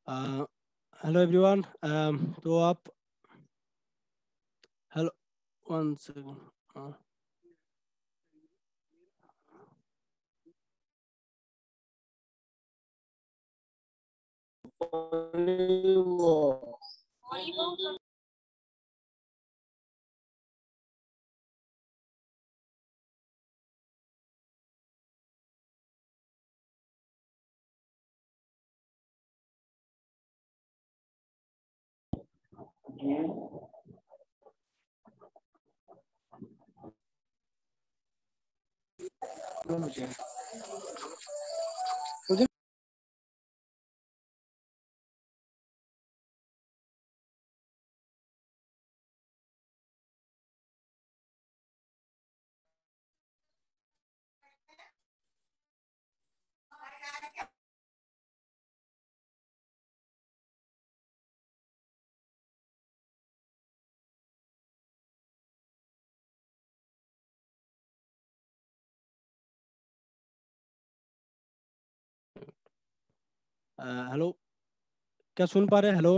Hello everyone. तो आप hello, one second. Hello, क्या सुन पा रहे हैं? Hello,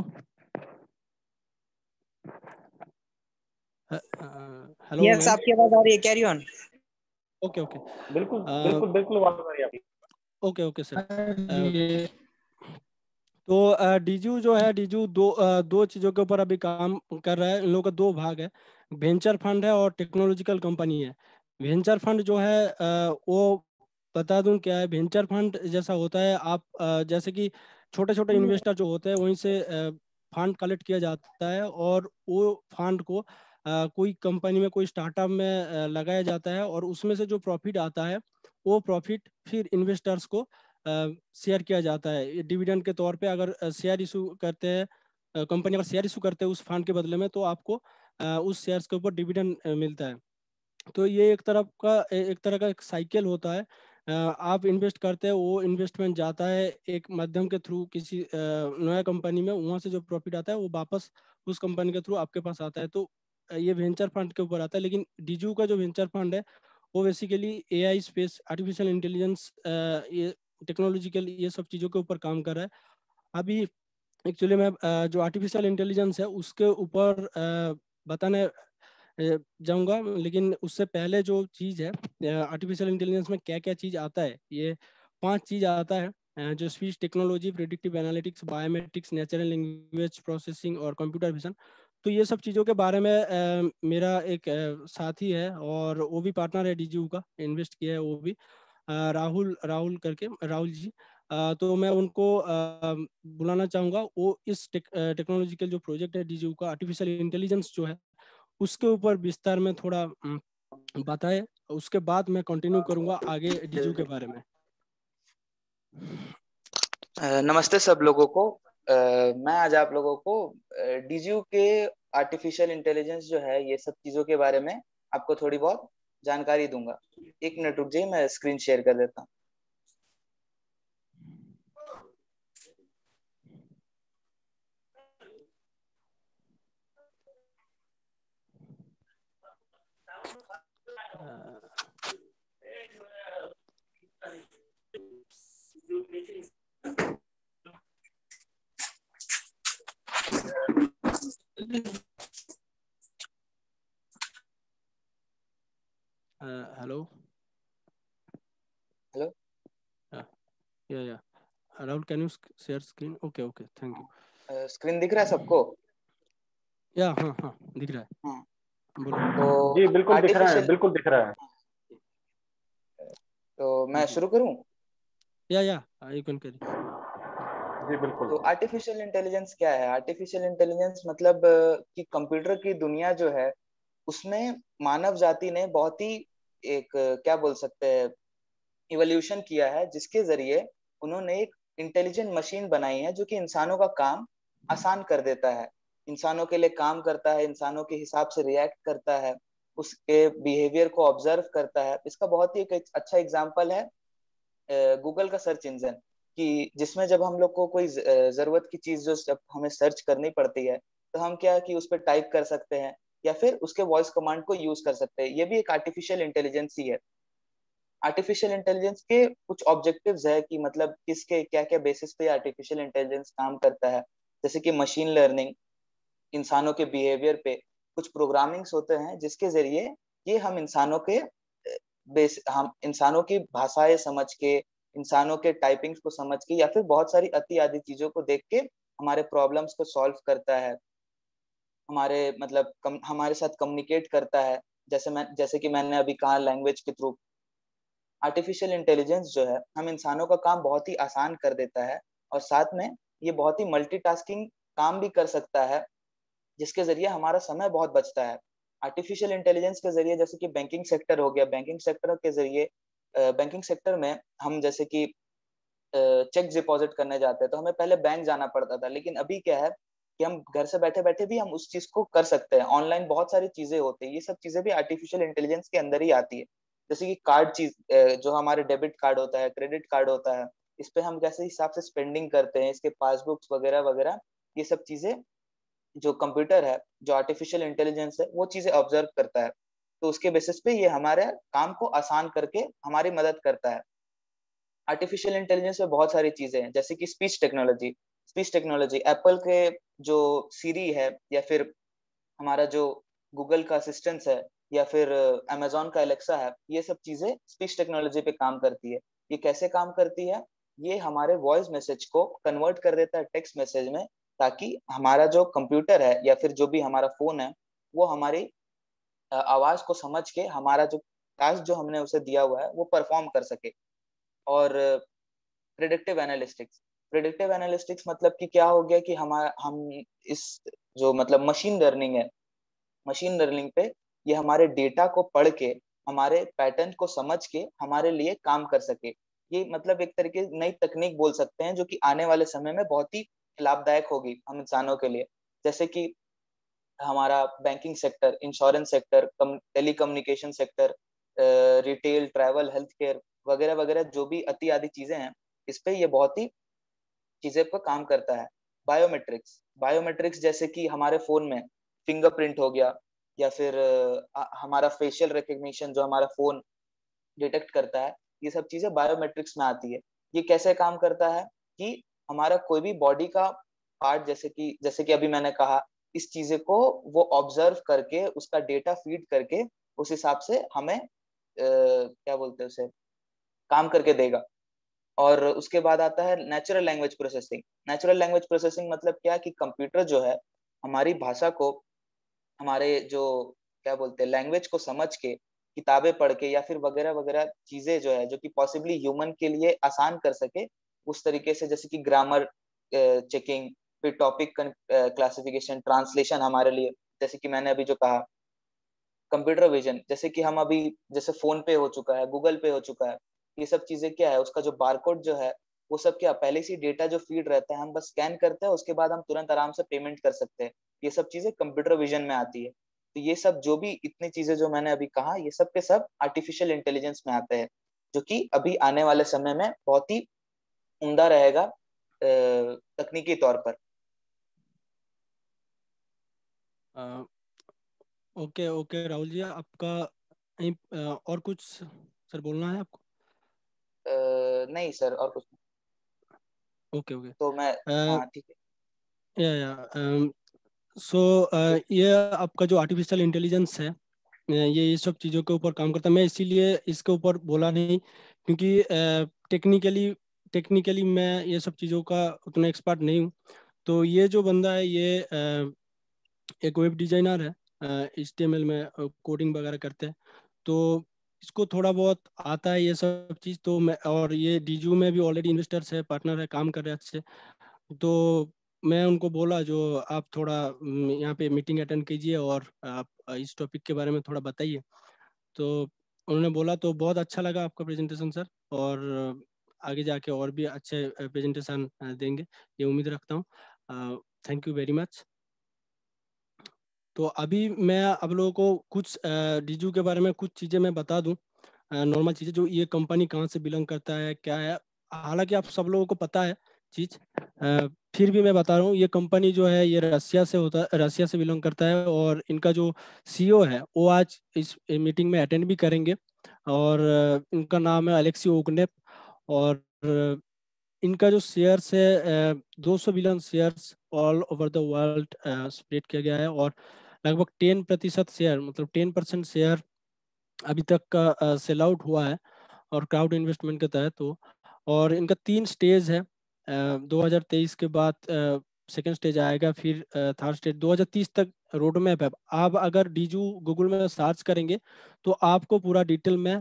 hello yes, ma'am. आपकी आवाज आ रही है, कैरी ऑन। Okay okay. बिल्कुल बिल्कुल बिल्कुल आवाज आ रही है आपकी। Okay okay sir. तो डीजू जो है, डीजू दो चीज़ों के ऊपर अभी काम कर रहा है। इन लोगों का दो भाग है, वेंचर फंड है और टेक्नोलॉजिकल कंपनी है। वेंचर फंड जो है वो बता दूं क्या है। वेंचर फंड जैसा होता है, आप जैसे कि छोटे छोटे इन्वेस्टर जो होते हैं वहीं से फंड कलेक्ट किया जाता है और वो फंड को कोई कंपनी में, कोई स्टार्टअप में लगाया जाता है और उसमें से जो प्रॉफिट आता है वो प्रॉफिट फिर इन्वेस्टर्स को शेयर किया जाता है डिविडेंड के तौर पे। अगर शेयर इशू करते हैं, कंपनी अगर शेयर इशू करते हैं उस फंड के बदले में, तो आपको उस शेयर्स के ऊपर डिविडेंड मिलता है। तो ये एक तरह का एक साइकिल होता है। आप इन्वेस्ट करते हैं, वो इन्वेस्टमेंट जाता है एक माध्यम के थ्रू किसी नया कंपनी में, वहाँ से जो प्रॉफिट आता है वो वापस उस कंपनी के थ्रू आपके पास आता है। तो ये वेंचर फंड के ऊपर आता है। लेकिन डीजू का जो वेंचर फंड है वो basically AI space, artificial intelligence, ये टेक्नोलॉजिकल, ये सब चीज़ों के ऊपर काम कर रहा है अभी। एक्चुअली मैं जो आर्टिफिशियल इंटेलिजेंस है उसके ऊपर बताने जाऊंगा, लेकिन उससे पहले जो चीज़ है, आर्टिफिशियल इंटेलिजेंस में क्या क्या चीज़ आता है, ये 5 चीज़ आता है। जो speech technology, predictive analytics, biometrics, natural language processing और कंप्यूटर विजन। तो ये सब चीज़ों के बारे में मेरा एक साथी है और वो भी पार्टनर है डीजीयू का, इन्वेस्ट किया है वो भी, राहुल राहुल करके, राहुल जी। तो मैं उनको बुलाना चाहूँगा। वो इस टेक्नोलॉजिकल जो प्रोजेक्ट है डीजीयू का, आर्टिफिशियल इंटेलिजेंस जो है उसके ऊपर विस्तार में थोड़ा बताए। उसके बाद मैं कंटिन्यू करूँगा आगे डीजीयू के बारे में। नमस्ते सब लोगों को। मैं आज आप लोगों को डीजीयू के आर्टिफिशियल इंटेलिजेंस जो है, ये सब चीजों के बारे में आपको थोड़ी बहुत जानकारी दूंगा। एक मिनट रुक जाइए, मैं स्क्रीन शेयर कर देता हूँ। हेलो। हेलो। या Rahul, can you share screen? Okay okay, thank you. Screen दिख रहा है सबको? या हाँ हाँ, दिख रहा हाँ। है, बोलो। तो जी बिल्कुल दिख रहा है, आर्टिफिशियल बिल्कुल दिख रहा है। तो मैं शुरू करूं? या यू कैन कैरी। जी बिल्कुल। तो आर्टिफिशियल इंटेलिजेंस क्या है? आर्टिफिशियल इंटेलिजेंस मतलब कि कंप्यूटर की दुनिया जो है, उसमें मानव जाति ने बहुत ही एक क्या बोल सकते हैं, इवोल्यूशन किया है, जिसके जरिए उन्होंने एक इंटेलिजेंट मशीन बनाई है जो कि इंसानों का काम आसान कर देता है, इंसानों के लिए काम करता है, इंसानों के हिसाब से रिएक्ट करता है, उसके बिहेवियर को ऑब्जर्व करता है। इसका बहुत ही एक अच्छा एग्जांपल है गूगल का सर्च इंजन, कि जिसमें जब हम लोग को कोई जरूरत की चीज जो जब हमें सर्च करनी पड़ती है, तो हम क्या कि उस पर टाइप कर सकते हैं या फिर उसके वॉइस कमांड को यूज कर सकते हैं। ये भी एक आर्टिफिशियल इंटेलिजेंस ही है। आर्टिफिशियल इंटेलिजेंस के कुछ ऑब्जेक्टिव्स है कि मतलब किसके क्या क्या बेसिस पे आर्टिफिशियल इंटेलिजेंस काम करता है, जैसे कि मशीन लर्निंग, इंसानों के बिहेवियर पे कुछ प्रोग्रामिंग्स होते हैं जिसके जरिए ये हम इंसानों के हम इंसानों की भाषाएं समझ के, इंसानों के टाइपिंग्स को समझ के, या फिर बहुत सारी अति आदि चीजों को देख के हमारे प्रॉब्लम्स को सॉल्व करता है, हमारे मतलब हमारे साथ कम्युनिकेट करता है। जैसे कि मैंने अभी कहा, लैंग्वेज के थ्रू आर्टिफिशियल इंटेलिजेंस जो है हम इंसानों का काम बहुत ही आसान कर देता है, और साथ में ये बहुत ही मल्टीटास्किंग काम भी कर सकता है, जिसके जरिए हमारा समय बहुत बचता है। आर्टिफिशियल इंटेलिजेंस के जरिए जैसे कि बैंकिंग सेक्टर हो गया, बैंकिंग सेक्टर के जरिए बैंकिंग सेक्टर में हम जैसे कि चेक डिपॉजिट करने जाते हैं तो हमें पहले बैंक जाना पड़ता था, लेकिन अभी क्या है कि हम घर से बैठे बैठे भी हम उस चीज को कर सकते हैं। ऑनलाइन बहुत सारी चीजें होती है, ये सब चीजें भी आर्टिफिशियल इंटेलिजेंस के अंदर ही आती है। जैसे कि कार्ड चीज जो हमारे डेबिट कार्ड होता है, क्रेडिट कार्ड होता है, इस पे हम कैसे हिसाब से स्पेंडिंग करते हैं, इसके पासबुक्स वगैरह वगैरह, ये सब चीजें जो कंप्यूटर है, जो आर्टिफिशियल इंटेलिजेंस है, वो चीजें ऑब्जर्व करता है। तो उसके बेसिस पे ये हमारे काम को आसान करके हमारी मदद करता है। आर्टिफिशियल इंटेलिजेंस में बहुत सारी चीजें हैं, जैसे कि स्पीच टेक्नोलॉजी एप्पल के जो सीरी है, या फिर हमारा जो गूगल का असिस्टेंस है, या फिर अमेजोन का एलेक्सा है, ये सब चीजें स्पीच टेक्नोलॉजी पे काम करती है। ये कैसे काम करती है? ये हमारे वॉइस मैसेज को कन्वर्ट कर देता है टेक्स्ट मैसेज में, ताकि हमारा जो कंप्यूटर है या फिर जो भी हमारा फोन है, वो हमारी आवाज को समझ के हमारा जो टास्क जो हमने उसे दिया हुआ है वो परफॉर्म कर सके। और प्रिडिक्टिव एनालिस्टिक्स मतलब कि क्या हो गया कि हम इस जो मतलब मशीन लर्निंग पे ये हमारे डेटा को पढ़ के, हमारे पैटर्न को समझ के हमारे लिए काम कर सके। ये मतलब एक तरीके नई तकनीक बोल सकते हैं, जो कि आने वाले समय में बहुत ही लाभदायक होगी हम इंसानों के लिए। जैसे कि हमारा banking sector, insurance sector, telecommunication sector, retail, travel, health care वगैरह वगैरह, जो भी अति आदि चीजें हैं, इस पे ये बहुत ही चीजें पर काम करता है। बायोमेट्रिक्स जैसे कि हमारे फोन में फिंगरप्रिंट हो गया, या फिर हमारा फेशियल रिकग्निशन जो हमारा फोन डिटेक्ट करता है, ये सब चीजें बायोमेट्रिक्स में आती है। ये कैसे काम करता है कि हमारा कोई भी बॉडी का पार्ट, जैसे कि अभी मैंने कहा, इस चीजें को वो ऑब्जर्व करके उसका डेटा फीड करके उस हिसाब से हमें क्या बोलते हैं उसे, काम करके देगा। और उसके बाद आता है नेचुरल लैंग्वेज प्रोसेसिंग मतलब क्या कि कंप्यूटर जो है हमारी भाषा को, हमारे जो क्या बोलते हैं लैंग्वेज को समझ के, किताबें पढ़ के, या फिर वगैरह वगैरह चीजें जो है जो कि पॉसिबली ह्यूमन के लिए आसान कर सके, उस तरीके से, जैसे कि ग्रामर चेकिंग, फिर टॉपिक क्लासिफिकेशन, ट्रांसलेशन हमारे लिए, जैसे कि मैंने अभी जो कहा कंप्यूटर विजन, जैसे कि हम अभी जैसे फोन पे हो चुका है, गूगल पे हो चुका है, ये सब चीजें क्या है, उसका जो बारकोड जो है वो सब क्या पहले से डेटा जो फीड रहता है, हम बस स्कैन करते हैं, उसके बाद हम तुरंत आराम से पेमेंट कर सकते हैं। ये सब चीजें कंप्यूटर विजन में आती है। तो ये सब जो भी इतनी चीजें जो मैंने अभी कहा, ये सब के सब आर्टिफिशियल इंटेलिजेंस में आते हैं, जो कि अभी आने वाले समय में बहुत ही उम्दा रहेगा तकनीकी तौर पर। ओके ओके राहुल जी, आपका और कुछ सर बोलना है आपको? नहीं सर, और कुछ नहीं। Okay okay. तो मैं, हाँ ठीक है। या सो ये आपका जो आर्टिफिशियल इंटेलिजेंस है, ये सब चीज़ों के ऊपर काम करता है। मैं इसीलिए इसके ऊपर बोला नहीं, क्योंकि टेक्निकली टेक्निकली मैं ये सब चीज़ों का उतना एक्सपर्ट नहीं हूँ। तो ये जो बंदा है, ये एक वेब डिजाइनर है, HTML में कोडिंग वगैरह करते हैं। तो इसको थोड़ा बहुत आता है ये सब चीज़। तो मैं, और ये डीजू में भी ऑलरेडी इन्वेस्टर्स है, पार्टनर है, काम कर रहे हैं अच्छे। तो मैं उनको बोला जो आप थोड़ा यहाँ पे मीटिंग अटेंड कीजिए और आप इस टॉपिक के बारे में थोड़ा बताइए। तो उन्होंने बोला, तो बहुत अच्छा लगा आपका प्रेजेंटेशन सर। और आगे जाके और भी अच्छे प्रेजेंटेशन देंगे, ये उम्मीद रखता हूँ। Thank you very much. तो अभी मैं आप लोगों को कुछ डीजू के बारे में कुछ चीज़ें मैं बता दूं, नॉर्मल चीज़ें, जो ये कंपनी कहाँ से बिलोंग करता है, क्या है। हालांकि आप सब लोगों को पता है चीज़, फिर भी मैं बता रहा हूँ। ये कंपनी जो है ये रसिया से बिलोंग करता है, और इनका जो CEO है वो आज इस मीटिंग में अटेंड भी करेंगे। और इनका नाम है अलेक्सी ओगनेप। और इनका जो शेयर्स है 200 billion shares all over the world spread किया गया है। और लगभग 10% शेयर, मतलब 10% शेयर अभी तक का सेल आउट हुआ है और क्राउड इन्वेस्टमेंट के तहत। तो और इनका 3 स्टेज है। 2023 के बाद सेकेंड स्टेज आएगा, फिर थर्ड स्टेज 2030 तक रोड मैप है। आप अगर डीजू गूगल में सर्च करेंगे तो आपको पूरा डिटेल में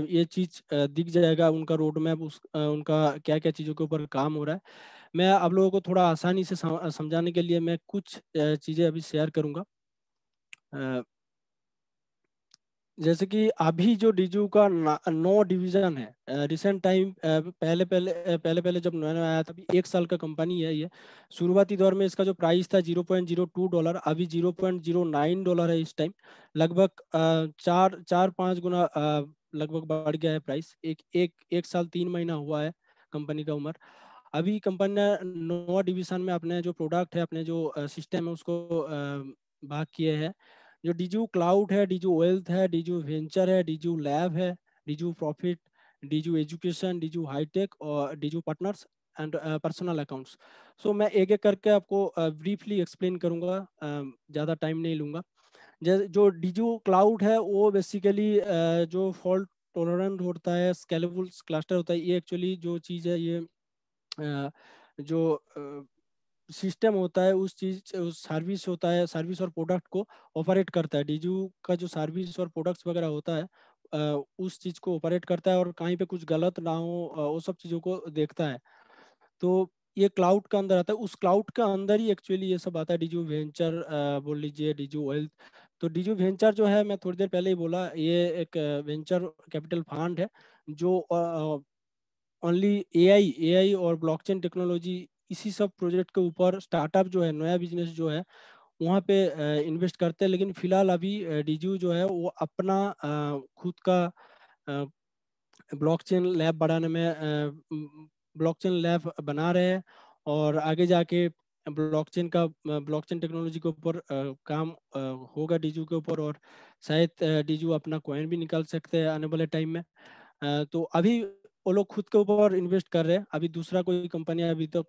ये चीज़ दिख जाएगा, उनका रोड मैप, उनका क्या क्या चीज़ों के ऊपर काम हो रहा है। मैं आप लोगों को थोड़ा आसानी से समझाने के लिए मैं कुछ चीज़ें अभी शेयर करूँगा। जैसे कि अभी जो डीजू का 9 डिवीजन है। रिसेंट टाइम पहले जब नया नया आया था, अभी 1 साल का कंपनी है ये। शुरुआती दौर में इसका जो प्राइस था $0.02, अभी $0.09 है इस टाइम। लगभग 4-5 गुना लगभग बढ़ गया है प्राइस। एक साल 3 महीना हुआ है कंपनी का उम्र। अभी कंपनी ने 9 डिवीजन में अपने जो प्रोडक्ट है, अपने जो सिस्टम है, उसको भाग किए हैं। जो डीजू क्लाउड है, डीजू वेल्थ है, डीजू वेंचर है, डीजू लैब है, डीजू प्रॉफिट, डीजू एजुकेशन, डीजू हाईटेक और डीजू पार्टनर्स एंड पर्सनल अकाउंट्स। सो मैं एक एक करके आपको ब्रीफली एक्सप्लेन करूंगा, ज़्यादा टाइम नहीं लूंगा। जो डीजू क्लाउड है वो बेसिकली जो फॉल्ट टॉलरेंट होता है, स्केलेबल क्लस्टर होता है, ये एक्चुअली जो चीज़ है, ये जो सिस्टम होता है, उस चीज उस सर्विस होता है, सर्विस और प्रोडक्ट को ऑपरेट करता है। डीजू का जो सर्विस और प्रोडक्ट्स वगैरह होता है उस चीज को ऑपरेट करता है, और कहीं पे कुछ गलत ना हो वो सब चीज़ों को देखता है। तो ये क्लाउड का अंदर आता है। उस क्लाउड का अंदर ही एक्चुअली ये सब आता है। डीजू वेंचर बोल लीजिए, डीजू वेल्थ। तो डीजू वेंचर जो है, मैं थोड़ी देर पहले ही बोला, ये एक वेंचर कैपिटल फंड है जो ओनली एआई और ब्लॉकचेन टेक्नोलॉजी, इसी सब प्रोजेक्ट के ऊपर स्टार्टअप जो है, नया बिजनेस जो है, वहाँ पे इन्वेस्ट करते हैं। लेकिन फिलहाल अभी डीजू जो है वो अपना खुद का ब्लॉकचेन लैब बढ़ाने में ब्लॉकचेन लैब बना रहे हैं। और आगे जाके ब्लॉकचेन टेक्नोलॉजी के ऊपर काम होगा डीजू के ऊपर। और शायद डीजू अपना कॉइन भी निकाल सकते हैं आने वाले टाइम में। तो अभी वो लोग खुद के ऊपर इन्वेस्ट कर रहे हैं। अभी दूसरा कोई कंपनी अभी तक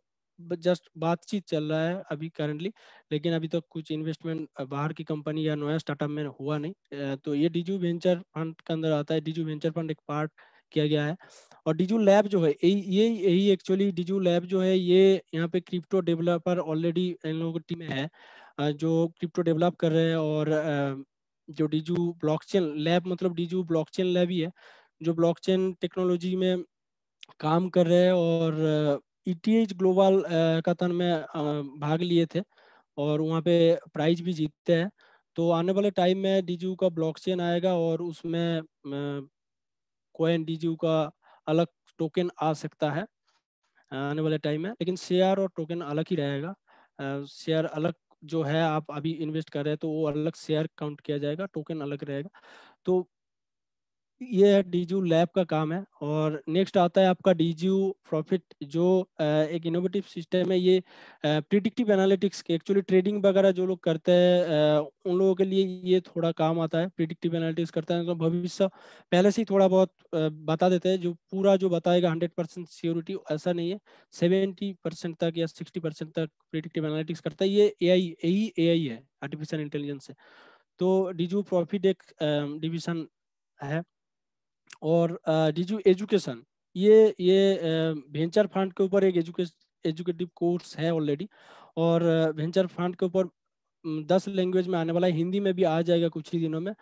जस्ट बातचीत चल रहा है अभी करंटली, लेकिन अभी तक कुछ इन्वेस्टमेंट बाहर की कंपनी या नया स्टार्टअप में हुआ नहीं। तो ये डीजू वेंचर फंड के अंदर आता है। डीजू वेंचर फंड एक पार्ट किया गया है। और डीजू लैब जो है, यही एक्चुअली डीजू लैब जो है, ये यहाँ पे क्रिप्टो डेवलपर ऑलरेडी इन लोगों की टीम में है जो क्रिप्टो डेवलप कर रहे हैं। और जो डीजू ब्लॉकचेन लैब, मतलब डीजू ब्लॉकचेन लैब ही है जो ब्लॉकचेन टेक्नोलॉजी में काम कर रहे हैं। और ईटीएच ग्लोबल हैकाथन में भाग लिए थे और वहाँ पे प्राइज भी जीतते हैं। तो आने वाले टाइम में डीजू का ब्लॉकचेन आएगा और उसमें कोइन डीजू का अलग टोकन आ सकता है आने वाले टाइम में। लेकिन शेयर और टोकन अलग ही रहेगा। शेयर अलग जो है, आप अभी इन्वेस्ट कर रहे हैं तो वो अलग शेयर काउंट किया जाएगा, टोकन अलग रहेगा। तो ये है डीजू लैब का काम है। और नेक्स्ट आता है आपका डीजू प्रॉफिट, जो एक इनोवेटिव सिस्टम है। ये प्रिडिक्टिव एनालिटिक्स के, एक्चुअली ट्रेडिंग वगैरह जो लोग करते हैं उन लोगों के लिए ये थोड़ा काम आता है। प्रिडिक्टिव एनालिटिक्स करता है तो भविष्य पहले से ही थोड़ा बहुत बता देते हैं। जो पूरा जो बताएगा 100% श्योरिटी ऐसा नहीं है, 70% तक या 60% तक प्रिडिक्टिव एनालिटिक्स करता है। ये एआई है, आर्टिफिशियल इंटेलिजेंस है। तो डीजू प्रॉफिट एक डिविजन है। और डिजू एजुकेशन, ये वेंचर फंड के ऊपर एक एजुकेटिव कोर्स है ऑलरेडी। और वेंचर फंड के ऊपर 10 लैंग्वेज में आने वाला है, हिंदी में भी आ जाएगा कुछ ही दिनों में।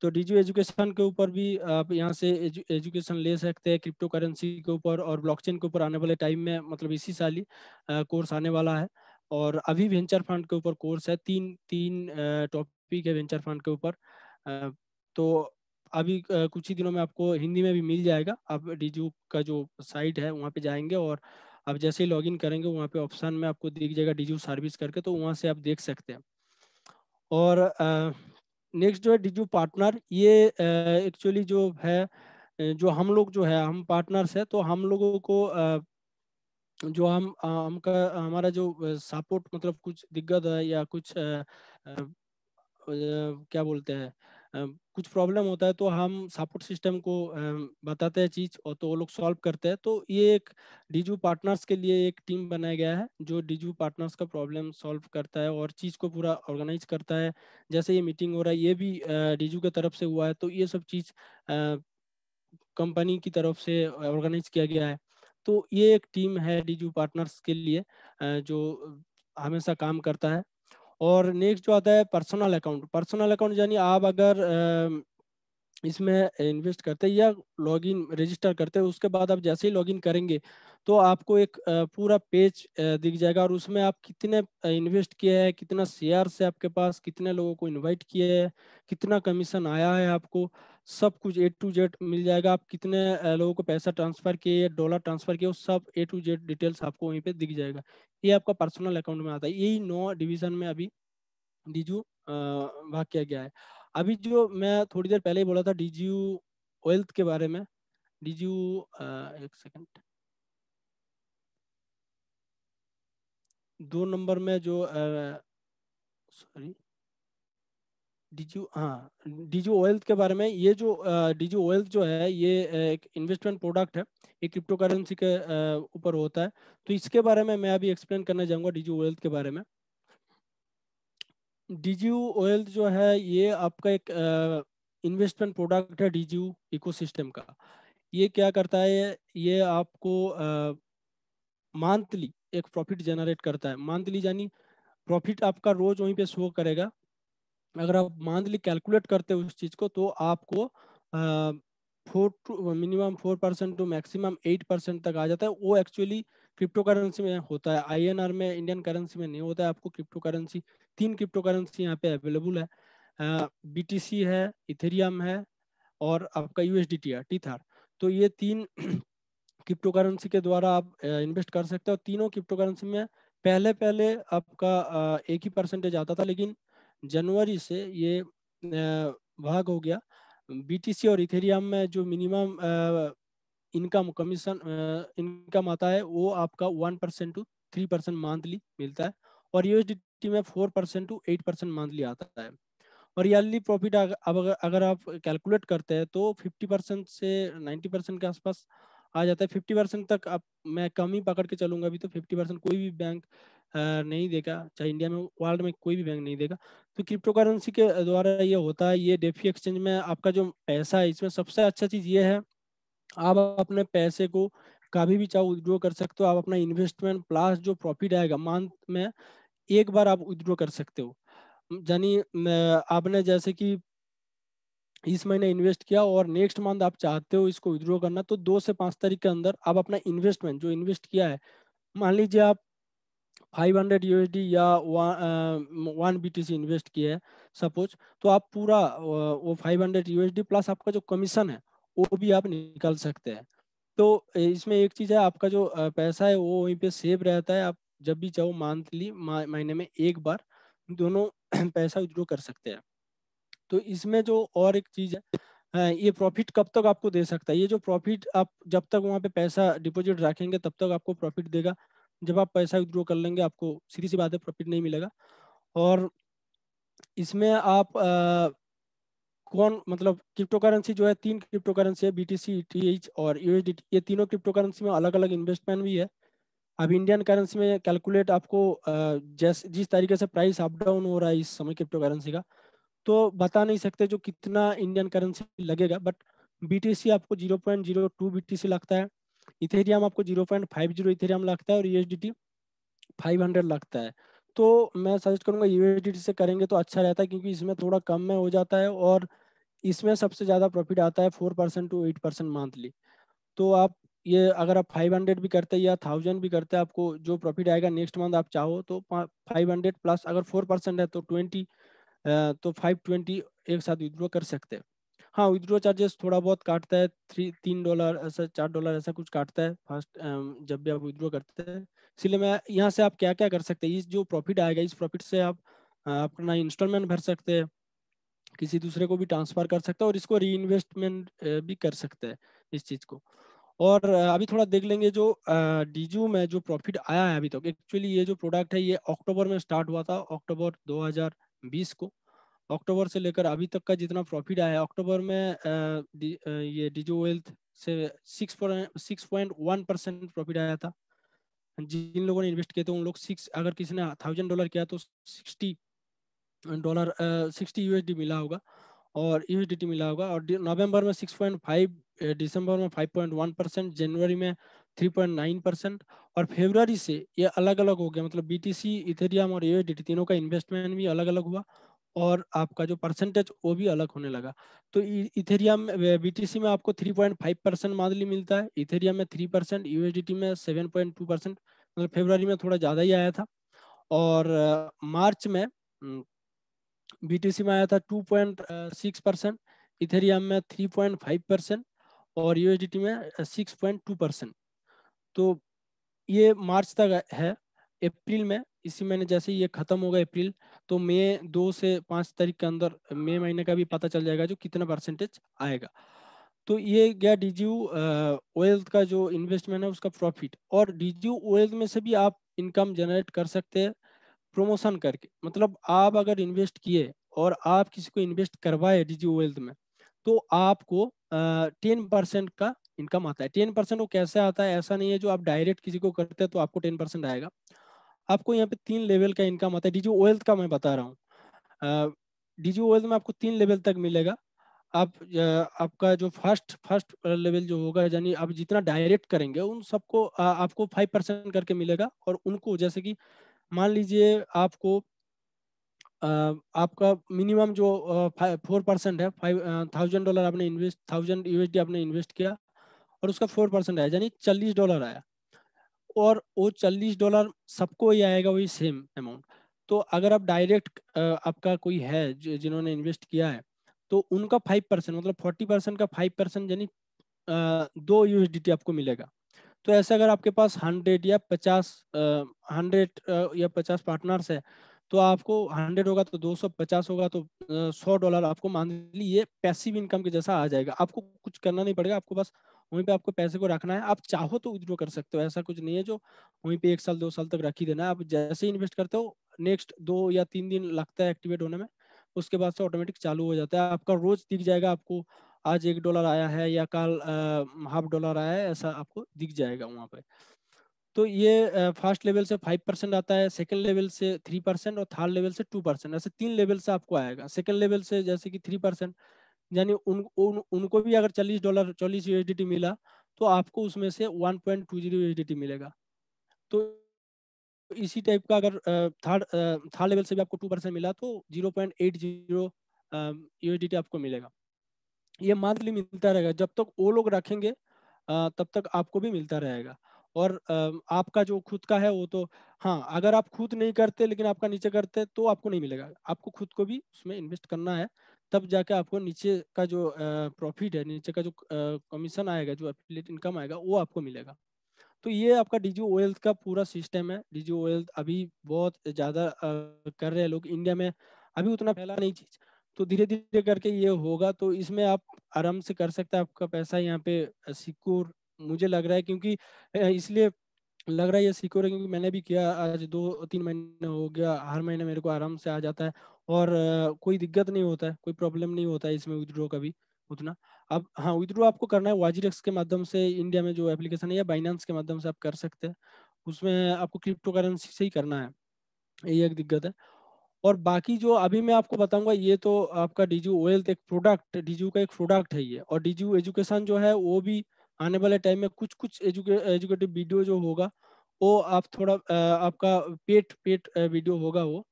तो डीजू एजुकेशन के ऊपर भी आप यहाँ से एजुकेशन ले सकते हैं, क्रिप्टो करेंसी के ऊपर और ब्लॉकचेन के ऊपर आने वाले टाइम में, मतलब इसी साल ही कोर्स आने वाला है। और अभी वेंचर फंड के ऊपर कोर्स है, तीन तीन टॉपिक है वेंचर फंड के ऊपर। तो अभी कुछ ही दिनों में आपको हिंदी में भी मिल जाएगा। आप डीजू का जो साइट है वहाँ पे जाएंगे और आप जैसे ही लॉगिन करेंगे वहाँ पे ऑप्शन में आपको दिख जाएगा डीजू सर्विस करके, तो वहाँ से आप देख सकते हैं। और नेक्स्ट जो है डीजू पार्टनर, ये एक्चुअली जो है जो हम लोग जो है, हम पार्टनर्स है, तो हम लोगों को जो हमका हमारा जो सपोर्ट, मतलब कुछ दिक्कत है या कुछ क्या बोलते हैं, कुछ प्रॉब्लम होता है तो हम सपोर्ट सिस्टम को बताते हैं चीज़, और तो वो लोग सॉल्व करते हैं। तो ये एक डीजू पार्टनर्स के लिए एक टीम बनाया गया है जो डीजू पार्टनर्स का प्रॉब्लम सॉल्व करता है और चीज़ को पूरा ऑर्गेनाइज करता है। जैसे ये मीटिंग हो रहा है ये भी डीजू की तरफ से हुआ है, तो ये सब चीज़ कंपनी की तरफ से ऑर्गेनाइज किया गया है। तो ये एक टीम है डीजू पार्टनर्स के लिए जो हमेशा काम करता है। और नेक्स्ट जो आता है पर्सनल अकाउंट। पर्सनल अकाउंट यानी आप अगर इसमें इन्वेस्ट करते हैं या लॉगिन रजिस्टर करते हैं, उसके बाद आप जैसे ही लॉगिन करेंगे तो आपको एक पूरा पेज दिख जाएगा, और उसमें आप कितने इन्वेस्ट किए हैं, कितना शेयर है आपके पास, कितने लोगों को इनवाइट किए हैं, कितना कमीशन आया है आपको, सब कुछ A to Z मिल जाएगा। आप कितने लोगों को पैसा ट्रांसफर किए, डॉलर ट्रांसफर किए, वो सब A to Z डिटेल्स आपको वहीं पे दिख जाएगा। ये आपका पर्सनल अकाउंट में आता है। यही 9 डिवीजन में अभी डीजू भाग किया गया है। अभी जो मैं थोड़ी देर पहले ही बोला था डीजू वेल्थ के बारे में, डीजू एक सेकंड, 2 नंबर में जो सॉरी डीजू, हाँ डीजू वेल्थ के बारे में, ये जो डीजू वेल्थ जो है ये एक इन्वेस्टमेंट प्रोडक्ट है, ये क्रिप्टो करेंसी के ऊपर होता है। तो इसके बारे में मैं अभी एक्सप्लेन करना चाहूँगा डीजू वेल्थ के बारे में। डीजू वेल्थ जो है ये आपका एक इन्वेस्टमेंट प्रोडक्ट है डीजू इकोसिस्टम का। ये क्या करता है, ये आपको मंथली एक प्रॉफिट जनरेट करता है। मंथली यानी प्रॉफिट आपका रोज वहीं पे शो करेगा। अगर आप मंथली कैलकुलेट करते हो उस चीज़ को तो आपको 4% टू मैक्सिमम 8% तक आ जाता है। वो एक्चुअली क्रिप्टो करेंसी में होता है, INR में, इंडियन करेंसी में नहीं होता है। आपको क्रिप्टो करेंसी, 3 क्रिप्टो करेंसी यहाँ पे अवेलेबल है, BTC है, इथेरियम है, और आपका USDT है, टीथर। तो ये 3 क्रिप्टो करेंसी के द्वारा आप इन्वेस्ट कर सकते हो। तीनों क्रिप्टो करेंसी में पहले पहले आपका 1 ही % आता था, लेकिन जनवरी से ये भाग हो गया। BTC और इथेरियम में जो मिनिमम इनकम कमीशन इनकम आता है वो आपका 1% टू 3% मंथली मिलता है, और USDT में 4% टू 8% मंथली आता है। और ईयरली प्रॉफिट अब अगर आप कैलकुलेट करते हैं तो 50% से 90% के आसपास आ जाता है। 50% तक आप, मैं कम ही पकड़ के चलूंगा अभी, तो 50% कोई भी बैंक नहीं देगा, चाहे इंडिया में, वर्ल्ड में कोई भी बैंक नहीं देगा। तो क्रिप्टो करेंसी के द्वारा ये होता है। ये डेफी एक्सचेंज में आपका जो पैसा है, इसमें सबसे अच्छा चीज़ ये है, आप अपने पैसे को कभी भी चाहो विड्रॉ कर सकते हो। आप अपना इन्वेस्टमेंट प्लस जो प्रॉफिट आएगा मंथ में एक बार आप विड्रॉ कर सकते हो। यानी आपने जैसे कि इस महीने इन्वेस्ट किया और नेक्स्ट मंथ आप चाहते हो इसको विड्रॉ करना, तो 2 से 5 तारीख के अंदर आप अपना इन्वेस्टमेंट जो इन्वेस्ट किया है, मान लीजिए आप 500 USD या 1 BTC इन्वेस्ट किया है सपोज, तो आप पूरा वो 500 USD प्लस आपका जो कमीशन है वो भी आप निकाल सकते हैं। तो इसमें एक चीज़ है, आपका जो पैसा है वो वहीं पे सेव रहता है। आप जब भी चाहो मंथली, महीने में एक बार दोनों पैसा विड्रॉ कर सकते हैं। तो इसमें जो और एक चीज़ है, ये प्रॉफिट कब तक आपको दे सकता है। ये जो प्रॉफिट, आप जब तक वहाँ पे पैसा डिपॉजिट रखेंगे तब तक आपको प्रॉफिट देगा। जब आप पैसा विड्रॉ कर लेंगे आपको सीधी सी बात है प्रॉफिट नहीं मिलेगा। और इसमें आप कौन, मतलब क्रिप्टो करेंसी जो है, 3 क्रिप्टो करेंसी है, BTC, ETH और USDT। ये तीनों क्रिप्टो करेंसी में अलग अलग इन्वेस्टमेंट भी है। अब इंडियन करेंसी में कैलकुलेट आपको जिस तरीके से प्राइस अप डाउन हो रहा है इस समय क्रिप्टो करेंसी का, तो बता नहीं सकते जो कितना इंडियन करेंसी लगेगा। बट BTC आपको 0.02 BTC लगता है, इथेरियम आपको 0.50 इथेरियम लगता है, और USDT 500 लगता है। तो मैं सजेस्ट करूंगा USDT से करेंगे तो अच्छा रहता है, क्योंकि इसमें थोड़ा कम में हो जाता है, और इसमें सबसे ज़्यादा प्रॉफिट आता है 4% टू 8% मंथली। तो आप ये अगर आप 500 भी करते हैं या 1000 भी करते हैं, आपको जो प्रॉफिट आएगा नेक्स्ट मंथ आप चाहो तो 500 प्लस अगर 4% है तो 20, तो 520 एक साथ विड्रॉ कर सकते हैं। हाँ, विड्रॉ चार्जेस थोड़ा बहुत काटता है, $3 ऐसा, $4 ऐसा कुछ काटता है फर्स्ट जब भी आप विड्रॉ करते हैं। इसलिए मैं यहाँ से आप क्या क्या कर सकते हैं, इस जो प्रॉफिट आएगा इस प्रॉफिट से आप अपना इंस्टॉलमेंट भर सकते हैं, किसी दूसरे को भी ट्रांसफर कर सकते हैं, और इसको री इन्वेस्टमेंट भी कर सकते हैं इस चीज़ को। और अभी थोड़ा देख लेंगे जो डीजू में जो प्रॉफिट आया है अभी तक। एक्चुअली ये जो प्रोडक्ट है ये अक्टूबर में स्टार्ट हुआ था, अक्टूबर 2020 को। अक्टूबर से लेकर अभी तक का जितना प्रॉफिट आया है, अक्टूबर में ये डिजो वेल्थ से 6.1% प्रॉफिट आया था। जिन लोगों ने इन्वेस्ट किया तो उन लोग अगर किसी ने $1000 किया तो $60 मिला होगा और यूएसडीटी मिला होगा। और नवंबर में 6.5, दिसंबर में 5.1%, जनवरी में 3.9%, और फरवरी से ये अलग अलग हो गया। मतलब बीटीसी, इथेरियम और यूएसडीटी तीनों का इन्वेस्टमेंट भी अलग अलग हुआ और आपका जो परसेंटेज वो भी अलग होने लगा। तो इथेरियम बीटीसी में आपको 3.5% मंथली मिलता है, इथेरियम में 3%, यूएसडीटी में 7.2%। मतलब फरवरी में थोड़ा ज़्यादा ही आया था। और मार्च में बीटीसी में आया था 2.6%, इथेरियम में 3.5% और यूएसडीटी में 6.2%। तो ये मार्च तक है। अप्रैल में, इसी महीने जैसे ही ये खत्म होगा अप्रैल, तो मई 2 से 5 तारीख के अंदर मई महीने का भी पता चल जाएगा जो कितना परसेंटेज आएगा। तो ये गया डीजीयू वेल्थ का जो इन्वेस्टमेंट है उसका प्रॉफिट। और डीजीयू वेल्थ में से भी आप इनकम जनरेट कर सकते हैं प्रमोशन करके। मतलब आप अगर इन्वेस्ट किए और आप किसी को इन्वेस्ट करवाए डीजीयू वेल्थ में, तो आपको 10% का इनकम आता है। 10% वो कैसे आता है, ऐसा नहीं है जो आप डायरेक्ट किसी को करते हैं तो आपको 10% आएगा। आपको यहाँ पे 3 लेवल का इनकम आता है। डीजीयू वेल्थ का मैं बता रहा हूँ। डीजीयू वेल्थ में आपको 3 लेवल तक मिलेगा। आपका जो फर्स्ट लेवल जो होगा, यानी आप जितना डायरेक्ट करेंगे उन सबको आपको 5% करके मिलेगा। और उनको जैसे कि मान लीजिए आपको आपका मिनिमम जो 4% है, $1000 आपने इन्वेस्ट, 1000 USD आपने इन्वेस्ट किया और उसका 4% आया, यानी $40 आया। और वो $40 सबको ही आएगा, वही सेम अमाउंट। तो अगर आप डायरेक्ट आपका कोई है जिन्होंने इन्वेस्ट किया है, तो उनका 5%, मतलब 40% का 5%, यानी 2 USDT आपको मिलेगा। तो ऐसे अगर आपके पास 100 या 50 पार्टनर्स है, तो आपको 100 होगा तो 250 होगा तो $100 आपको मंथली ये पैसिव इनकम के जैसा आ जाएगा। आपको कुछ करना नहीं पड़ेगा, आपको बस वहीं पे आपको पैसे को रखना है। आप चाहो तो विड्रॉ कर सकते हो, ऐसा कुछ नहीं है जो वहीं पे 1 साल 2 साल तक रख ही देना है। आप जैसे ही इन्वेस्ट करते हो, नेक्स्ट 2 या 3 दिन लगता है एक्टिवेट होने में, उसके बाद से ऑटोमेटिक चालू हो जाता है। आपका रोज दिख जाएगा आपको, आज $1 आया है या कल $0.5 आया है, ऐसा आपको दिख जाएगा वहाँ पे। तो ये फर्स्ट लेवल से 5% आता है, सेकंड लेवल से 3% और थर्ड लेवल से 2%। ऐसे 3 लेवल से आपको आएगा। सेकंड लेवल से जैसे कि 3%, यानी उनको भी अगर $40 मिला, तो आपको उसमें से 1.20 USDT मिलेगा। तो इसी टाइप का अगर थर्ड लेवल से भी आपको 2% मिला तो 0.80 USDT आपको मिलेगा। ये मंथली मिलता रहेगा जब तक वो लोग रखेंगे, तब तक आपको भी मिलता रहेगा। और आपका जो खुद का है वो तो, हाँ, अगर आप खुद नहीं करते लेकिन आपका नीचे करते तो आपको नहीं मिलेगा। आपको खुद को भी उसमें इन्वेस्ट करना है, तब जाके आपको नीचे का जो प्रॉफिट है, नीचे का जो कमीशन आएगा, जो एफिलिएट इनकम आएगा, वो आपको मिलेगा। तो ये आपका डीजू वेल्थ का पूरा सिस्टम है। डीजू वेल्थ अभी बहुत ज़्यादा कर रहे हैं लोग इंडिया में, अभी उतना फैला नहीं चीज़। तो धीरे धीरे करके ये होगा, तो इसमें आप आराम से कर सकते हैं। आपका पैसा यहाँ पे सिक्योर मुझे लग रहा है, क्योंकि इसलिए लग रहा है ये सिक्योर है क्योंकि मैंने भी किया, आज 2-3 महीने हो गया, हर महीने मेरे को आराम से आ जाता है। और कोई दिक्कत नहीं होता है, कोई प्रॉब्लम नहीं होता है इसमें विड्रॉ का भी उतना। अब हाँ, विड्रॉ आपको करना है वाजीरेक्स के माध्यम से, इंडिया में जो एप्लीकेशन है, या बाइनेंस के माध्यम से आप कर सकते हैं। उसमें आपको क्रिप्टो करेंसी से ही करना है, ये एक दिक्कत है। और बाकी जो अभी मैं आपको बताऊंगा, ये तो आपका डीजू वेल्थ एक प्रोडक्ट, डीजू का एक प्रोडक्ट है ये। और डीजू एजुकेशन जो है वो भी आने वाले टाइम में कुछ कुछ एजुकेटिव वीडियो जो होगा, वो आप थोड़ा आपका पेट पेट वीडियो होगा वो।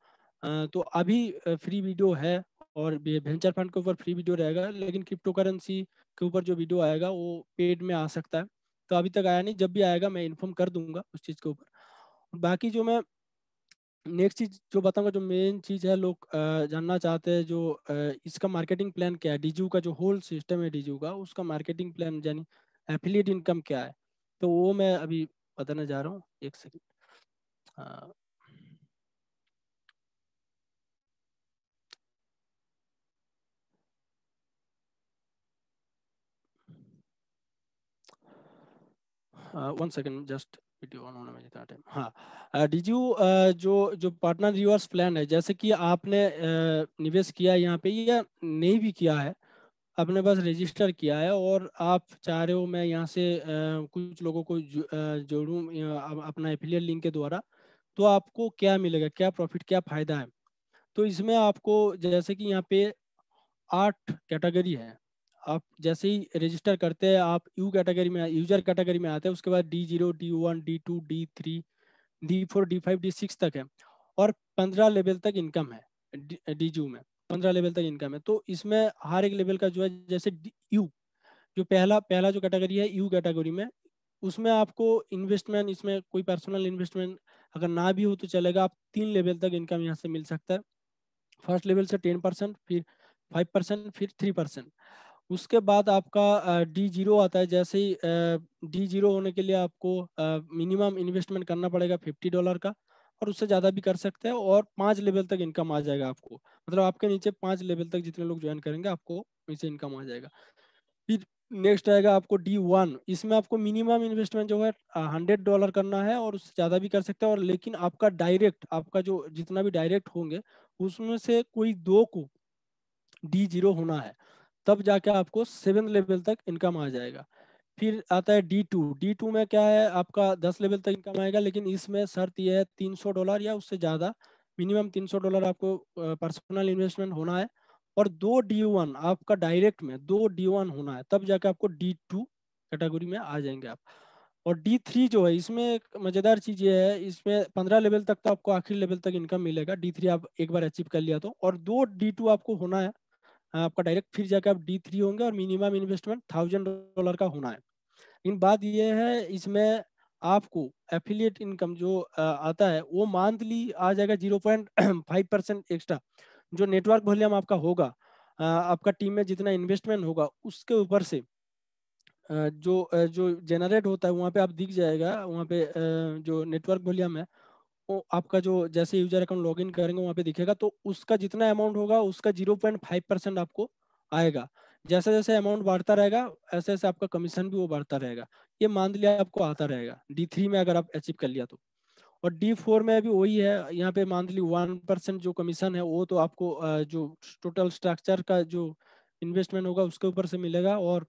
तो अभी फ्री वीडियो है, और वेंचर फंड के ऊपर फ्री वीडियो रहेगा, लेकिन क्रिप्टो करेंसी के ऊपर जो वीडियो आएगा वो पेड में आ सकता है। तो अभी तक आया नहीं, जब भी आएगा मैं इन्फॉर्म कर दूंगा उस चीज़ के ऊपर। बाकी जो मैं नेक्स्ट चीज जो बताऊंगा, जो मेन चीज है, लोग जानना चाहते हैं, जो इसका मार्केटिंग प्लान क्या है, डीजू का जो होल सिस्टम है डीजू का, उसका मार्केटिंग प्लान यानी एफिलिएट इनकम क्या है, तो वो मैं अभी बताने जा रहा हूँ। एक second. One second just. Video on होने में जितना टाइम, हाँ डीजू जो जो पार्टनर रिवर्स प्लान है, जैसे कि आपने निवेश किया यहाँ पे या नहीं भी किया है, आपने बस रजिस्टर किया है और आप चाह रहे हो मैं यहाँ से कुछ लोगों को जोड़ूं अपना एफिलिएट लिंक के द्वारा, तो आपको क्या मिलेगा, क्या प्रॉफिट, क्या फायदा है। तो इसमें आपको जैसे कि यहाँ पे 8 कैटेगरी है। आप जैसे ही रजिस्टर करते हैं आप यू कैटेगरी में, यूजर कैटेगरी में आते हैं, उसके बाद D0, D1, D2, D3, D4, D5, D6 तक है और 15 लेवल तक इनकम है डीजू में। 15 लेवल तक इनकम है। तो इसमें हर एक लेवल का जो है, जैसे यू जो पहला पहला जो कैटेगरी है यू कैटेगरी में, उसमें आपको इन्वेस्टमेंट, इसमें कोई पर्सनल इन्वेस्टमेंट अगर ना भी हो तो चलेगा, आप 3 लेवल तक इनकम यहाँ से मिल सकता है। फर्स्ट लेवल से 10%, फिर 5%, फिर 3%। उसके बाद आपका D0 आता है। जैसे ही D0 होने के लिए आपको मिनिमम इन्वेस्टमेंट करना पड़ेगा $50 का, और उससे ज़्यादा भी कर सकते हैं, और 5 लेवल तक इनकम आ जाएगा आपको। मतलब आपके नीचे 5 लेवल तक जितने लोग ज्वाइन करेंगे आपको नीचे इनकम आ जाएगा। फिर नेक्स्ट आएगा आपको D1। इसमें आपको मिनिमम इन्वेस्टमेंट जो है $100 करना है, और उससे ज़्यादा भी कर सकते हैं, और लेकिन आपका डायरेक्ट, आपका जो जितना भी डायरेक्ट होंगे उसमें से कोई 2 को D0 होना है, तब जाके आपको 7 लेवल तक इनकम आ जाएगा। फिर आता है D2। D2 में क्या है, आपका 10 लेवल तक इनकम आएगा, लेकिन इसमें शर्त यह है $300 या उससे ज़्यादा, मिनिमम $300 आपको पर्सनल इन्वेस्टमेंट होना है, और 2 D1 आपका डायरेक्ट में 2 D1 होना है, तब जाके आपको D2 कैटेगरी में आ जाएंगे आप। और D3 जो है, इसमें एक मज़ेदार चीज़ ये है, इसमें 15 लेवल तक तो आपको आखिरी लेवल तक इनकम मिलेगा। D3 आप एक बार अचीव कर लिया तो, और 2 D2 आपको होना है आपका डायरेक्ट, फिर जाके आप D3 होंगे, और मिनिमम इन्वेस्टमेंट $1000 का होना है। इन बात ये है, इसमें आपको एफिलिएट इनकम जो आता है वो मंथली आ जाएगा 0.5% एक्स्ट्रा। जो नेटवर्क वॉल्यूम आपका होगा, आपका टीम में जितना इन्वेस्टमेंट होगा उसके ऊपर से जो जनरेट होता है वहाँ पे आप दिख जाएगा, वहाँ पे जो नेटवर्क वॉल्यूम है वो आपका जो जैसे यूजर अकाउंट लॉगिन करेंगे वहाँ पे दिखेगा, तो उसका जितना अमाउंट होगा उसका 0.5% आपको आएगा। जैसे जैसे अमाउंट बढ़ता रहेगा ऐसे ऐसे आपका कमीशन भी वो बढ़ता रहेगा। ये मंथली आपको आता रहेगा D3 में अगर आप अचीव कर लिया तो। और D4 में भी वही है, यहाँ पे मंथली 1% जो कमीशन है वो तो आपको जो टोटल स्ट्रक्चर का जो इन्वेस्टमेंट होगा उसके ऊपर से मिलेगा। और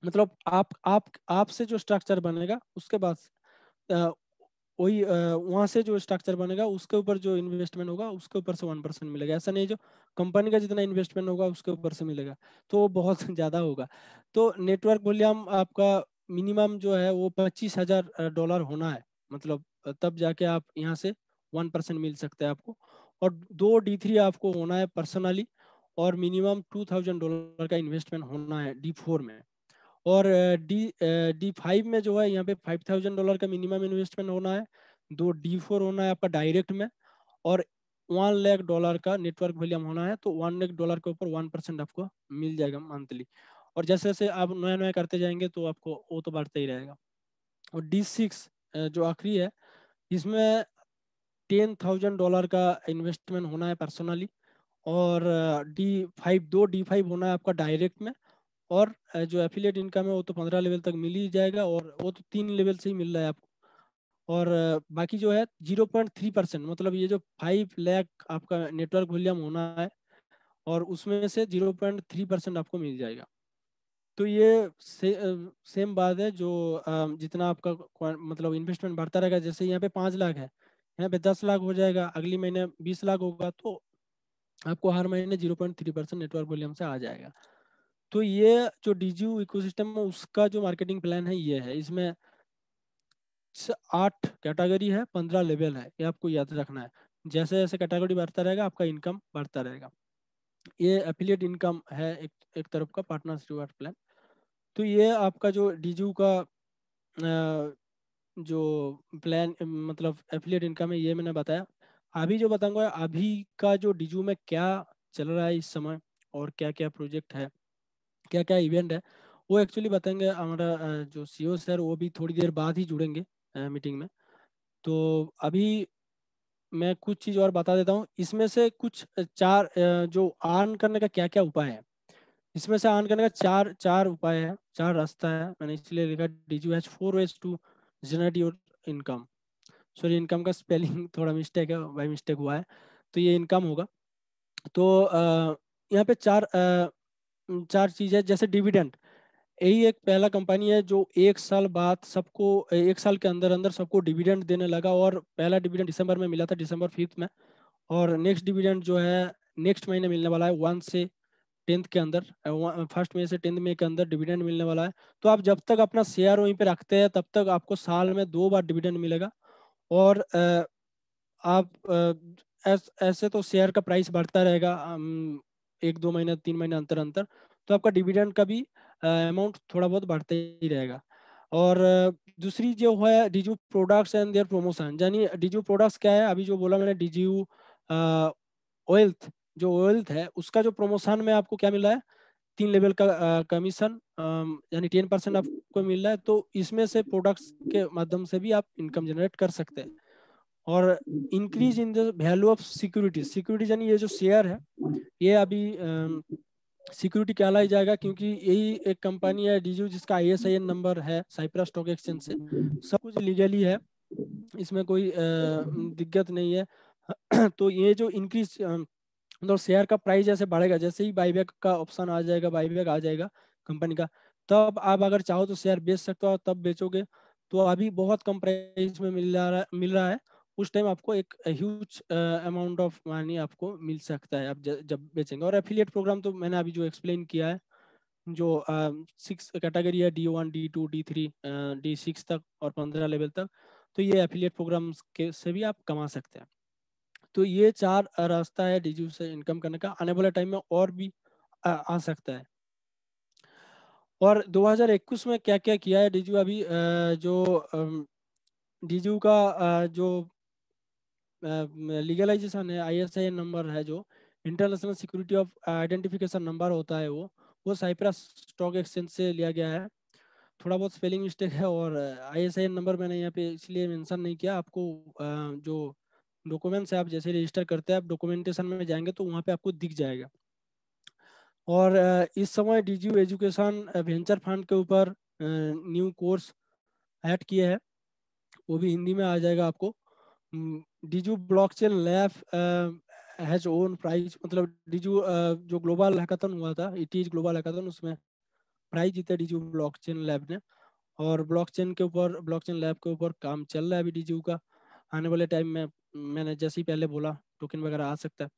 मतलब आप से जो स्ट्रक्चर बनेगा उसके बाद अ, वही वहाँ से जो स्ट्रक्चर बनेगा उसके ऊपर जो इन्वेस्टमेंट होगा उसके ऊपर से 1% मिलेगा। ऐसा नहीं जो कंपनी का जितना इन्वेस्टमेंट होगा उसके ऊपर से मिलेगा, तो वो बहुत ज़्यादा होगा। तो नेटवर्क वॉल्यूम आपका मिनिमम जो है वो $25,000 होना है, मतलब तब जाके आप यहाँ से 1% मिल सकता है आपको। और 2 D3 आपको होना है पर्सनली, और मिनिमम $2000 का इन्वेस्टमेंट होना है D4 में। और D5 में जो है यहाँ पे $5000 का मिनिमम इन्वेस्टमेंट होना है। 2 D4 होना है आपका डायरेक्ट में, और $1 लाख का नेटवर्क वॉल्यूम होना है, तो $1 लाख के ऊपर 1% आपको मिल जाएगा मंथली। और जैसे जैसे आप नया नया करते जाएंगे तो आपको वो तो बढ़ता ही रहेगा। और D6 जो आखिरी है, इसमें $10,000 का इन्वेस्टमेंट होना है पर्सनली, और D5 होना है आपका डायरेक्ट में। और जो एफिलिएट इनकम है वो तो 15 लेवल तक मिल ही जाएगा, और वो तो 3 लेवल से ही मिल रहा है आपको। और बाकी जो है 0.3%, मतलब ये जो 5 लाख आपका नेटवर्क वॉल्यूम होना है और उसमें से 0.3% आपको मिल जाएगा। तो ये सेम बात है जो जितना आपका मतलब इन्वेस्टमेंट बढ़ता रहेगा, जैसे यहाँ पे 5 लाख है, यहाँ पे 10 लाख हो जाएगा, अगली महीने 20 लाख होगा, तो आपको हर महीने 0.3% नेटवर्क वॉल्यूम से आ जाएगा। तो ये जो डीजू इकोसिस्टम है उसका जो मार्केटिंग प्लान है ये है। इसमें 8 कैटेगरी है, 15 लेवल है, ये आपको याद रखना है। जैसे जैसे कैटेगरी बढ़ता रहेगा आपका इनकम बढ़ता रहेगा। ये एफिलिएट इनकम है एक तरफ का पार्टनर्स रिवार्ड प्लान। तो ये आपका जो डीजू का जो प्लान मतलब एफिलिएट इनकम है ये मैंने बताया। अभी जो बताऊंगा अभी का जो डीजू में क्या चल रहा है इस समय, और क्या क्या प्रोजेक्ट है, क्या क्या इवेंट है, वो एक्चुअली बताएंगे हमारा जो सीईओ सर, वो भी थोड़ी देर बाद ही जुड़ेंगे मीटिंग में। तो अभी मैं कुछ चीज़ और बता देता हूँ। इसमें से कुछ चार जो अर्न करने का क्या क्या उपाय है, इसमें से अर्न करने का चार चार उपाय है, चार रास्ता है। मैंने इसलिए लिखा DigiHash 4 ways to generate your income, sorry income का स्पेलिंग थोड़ा मिस्टेक है, बाई मिस्टेक हुआ है, तो ये इनकम होगा। तो यहाँ पे चार चीज़ है, जैसे डिविडेंड, यही एक पहला कंपनी है जो 1 साल बाद सबको, 1 साल के अंदर अंदर सबको डिविडेंड देने लगा, और पहला डिविडेंड दिसंबर में मिला था, दिसंबर 5 में, और नेक्स्ट डिविडेंड जो है नेक्स्ट महीने मिलने वाला है, 1 से 10 के अंदर, 1 मई से 10 मई के अंदर डिविडेंड मिलने वाला है। तो आप जब तक अपना शेयर वहीं पे रखते हैं तब तक आपको साल में 2 बार डिविडेंड मिलेगा। और आप ऐसे तो शेयर का प्राइस बढ़ता रहेगा 1-2 महीने 3 महीने अंतर अंतर, तो आपका डिविडेंड का भी अमाउंट थोड़ा बहुत बढ़ता ही रहेगा। और दूसरी जो है डीजू प्रोडक्ट्स एंड देयर प्रमोशन, यानी डीजू प्रोडक्ट्स क्या है, अभी जो बोला मैंने डीजू वेल्थ, जो वेल्थ है उसका जो प्रमोशन में आपको क्या मिल रहा है, 3 लेवल का कमीशन, यानी 10% आपको मिल रहा है। तो इसमें से प्रोडक्ट्स के माध्यम से भी आप इनकम जनरेट कर सकते हैं। और increase in the value of security, security यानी ये जो शेयर है ये अभी सिक्योरिटी कहलाई जाएगा, क्योंकि यही एक कंपनी है डीजू जिसका ISIN नंबर है साइप्रस स्टॉक एक्सचेंज से, सब कुछ लीगली है, इसमें कोई दिक्कत नहीं है। तो ये जो इंक्रीज मतलब शेयर का प्राइस जैसे बढ़ेगा, जैसे ही बाईबैक का ऑप्शन आ जाएगा, बाईबैक आ जाएगा कंपनी का, तब आप अगर चाहो तो शेयर बेच सकते हो, और तब बेचोगे तो अभी बहुत कम प्राइस में मिल रहा है, उस टाइम आपको एक ह्यूज अमाउंट ऑफ मनी आपको मिल सकता है आप जब बेचेंगे। और एफिलिएट प्रोग्राम तो मैंने अभी जो एक्सप्लेन किया है, जो 6 कैटेगरी है, D1 D2 D3 D6 तक और 15 लेवल तक, तो ये एफिलिएट प्रोग्राम के से भी आप कमा सकते हैं। तो ये 4 रास्ता है डीजू से इनकम करने का, आने वाले टाइम में और भी आ सकता है। और 2021 में क्या क्या किया है डीजू अभी, जो डीजू का जो लीगलाइजेशन है, ISIN नंबर है, जो international security of identification number होता है, वो साइप्रस स्टॉक एक्सचेंज से लिया गया है। थोड़ा बहुत स्पेलिंग मिस्टेक है, और ISIN नंबर मैंने यहाँ पे इसलिए मेंशन नहीं किया। आपको जो डॉक्यूमेंट्स है, आप जैसे रजिस्टर करते हैं, आप डॉक्यूमेंटेशन में जाएंगे तो वहाँ पे आपको दिख जाएगा। और इस समय डीजू एजुकेशन वेंचर फंड के ऊपर न्यू कोर्स ऐड किए हैं, वो भी हिंदी में आ जाएगा आपको। डीजू blockchain lab has won prize, मतलब डीजू जो ग्लोबल हैकाथन हुआ था, इट इज ग्लोबल हैकाथन, उसमें प्राइज जीते डीजू ब्लॉकचेन लैब ने। और ब्लॉकचेन लैब के ऊपर काम चल रहा है अभी डीजू का। आने वाले टाइम में मैंने जैसे ही पहले बोला टोकन वगैरह आ सकता है।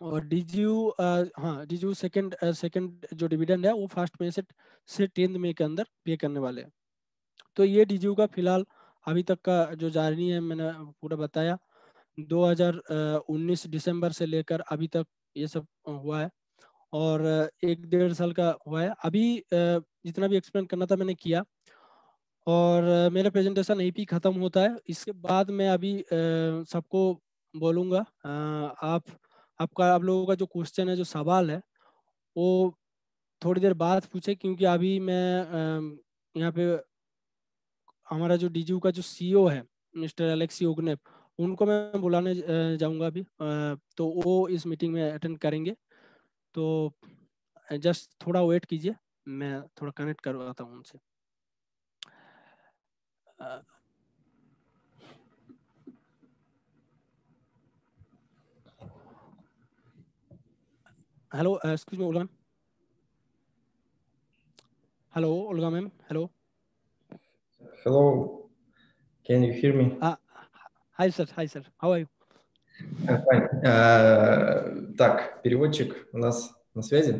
और डीजू हाँ, डीजू सेकंड जो डिविडेंड है वो 1 मई से 10 मई के अंदर पे करने वाले हैं। तो ये डीजू का फिलहाल अभी तक का जो जार्नी है मैंने पूरा बताया। 2019 दिसंबर से लेकर अभी तक ये सब हुआ है, और 1-1.5 साल का हुआ है अभी। जितना भी एक्सप्लेन करना था मैंने किया, और मेरा प्रेजेंटेशन यहीं पे ख़त्म होता है। इसके बाद मैं अभी सबको बोलूँगा, आप लोगों का जो क्वेश्चन है, जो सवाल है, वो थोड़ी देर बाद पूछे, क्योंकि अभी मैं यहाँ पे हमारा जो डीजू का जो CEO है मिस्टर एलेक्सी ओग्नेव, उनको मैं बुलाने जाऊंगा अभी, तो वो इस मीटिंग में अटेंड करेंगे। तो जस्ट थोड़ा वेट कीजिए, मैं थोड़ा कनेक्ट करवाता हूँ उनसे। Hello, excuse me Ulagan. Hello Ulaga ma'am, hello. Hello, can you hear me? Hi sir, how are you? I'm fine. Так, переводчик у нас на связи?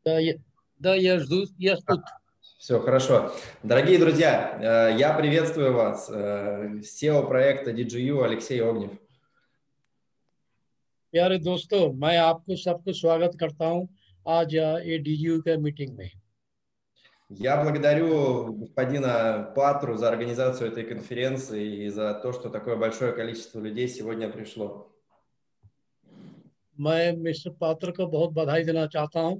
Да, я жду, я тут. Все, хорошо. Дорогие друзья, я приветствую вас, SEO проекта DGU Алексей Огнев. प्यारे दोस्तों, मैं आपको सबको स्वागत करता हूं आज ये DGU के मीटिंग में। Я благодарю господина Патру за организацию этой конференции и за то, что такое большое количество людей сегодня пришло. मैं मिस्टर पात्र को बहुत बधाई देना चाहता हूं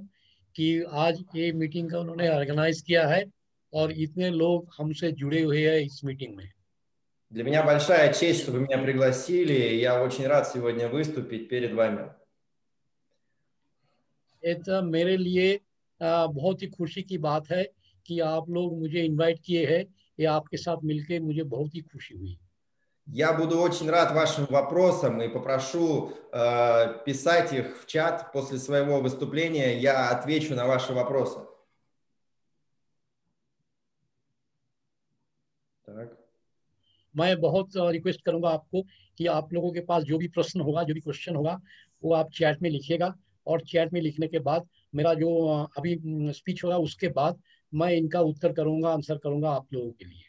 कि आज ये मीटिंग का उन्होंने ऑर्गेनाइज किया है और इतने लोग हमसे जुड़े हुए हैं इस मीटिंग में। Для меня большая честь, что вы меня пригласили, и я очень рад сегодня выступить перед вами. Это मेरे लिए बहुत ही खुशी की बात है कि आप लोग मुझे इनवाइट किए हैं ये आपके साथ मिलके मुझे बहुत ही खुशी हुई। Я буду очень рад вашим вопросам и попрошу писать их в чат после своего выступления. Я отвечу на ваши вопросы. Так. मैं बहुत रिक्वेस्ट करूंगा आपको कि आप लोगों के पास जो भी प्रश्न होगा, जो भी क्वेश्चन होगा, वो आप चैट में लिखिएगा, और चैट में लिखने के बाद मेरा जो अभी स्पीच होगा उसके बाद मैं इनका उत्तर करूंगा, आंसर करूंगा आप लोगों के लिए।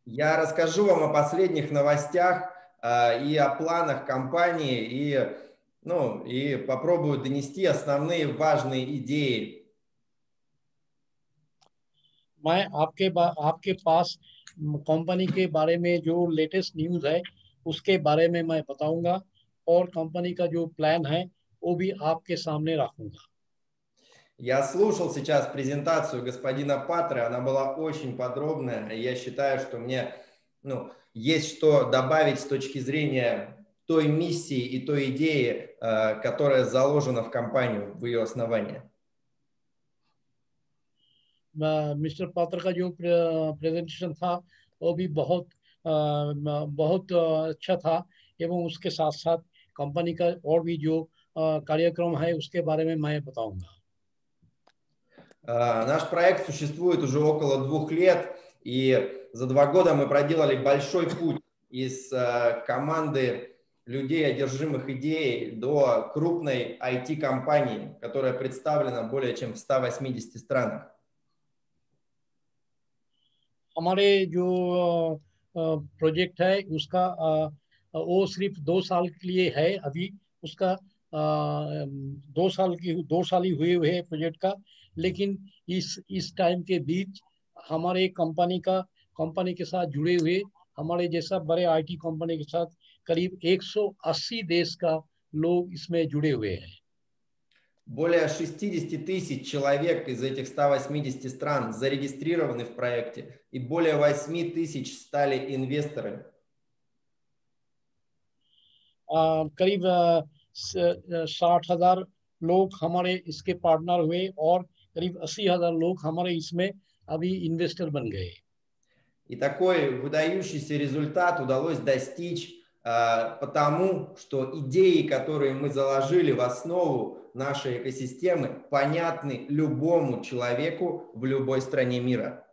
Я расскажу вам о последних новостях и о планах компании, и попробую донести основные важные идеи. मैं आपके पास कंपनी के बारे में जो लेटेस्ट न्यूज़ है उसके बारे में मैं बताऊंगा, और कंपनी का जो प्लान है वो भी आपके सामने रखूंगा। Я слушал сейчас презентацию господина Патры, она была очень подробная, и я считаю, что мне есть что добавить с точки зрения той миссии и той идеи, которая заложена в компанию, в ее основании. मिस्टर पात्र का जो प्रेजेंटेशन था वो भी बहुत अच्छा था, एवं उसके साथ साथ कंपनी का और भी जो कार्यक्रम है उसके बारे में मैं बताऊंगा। Наш проект существует уже около 2 лет, и за 2 года мы проделали большой путь из команды людей, одержимых идеей, до крупной IT-компании, которая представлена более чем в 180 странах. हमारे जो प्रोजेक्ट है उसका वो सिर्फ 2 साल के लिए है, अभी उसका 2 साल ही हुए हैं प्रोजेक्ट का, लेकिन इस टाइम के बीच हमारे कंपनी के साथ जुड़े हुए हमारे जैसा बड़े आईटी कंपनी के साथ करीब 180 देश का लोग इसमें जुड़े हुए हैं। Более 60 тысяч человек из этих 180 стран зарегистрированы в проекте, и более 8 тысяч стали инвесторами. करीब 60,000 लोग हमारे इसके पार्टनर हुए, और करीब 80,000 लोग हमारे इसमें अभी इन्वेस्टर बन गए। И такой выдающийся результат удалось достичь потому, что идеи, которые мы заложили в основу нашей экосистемы, понятны любому человеку в любой стране мира.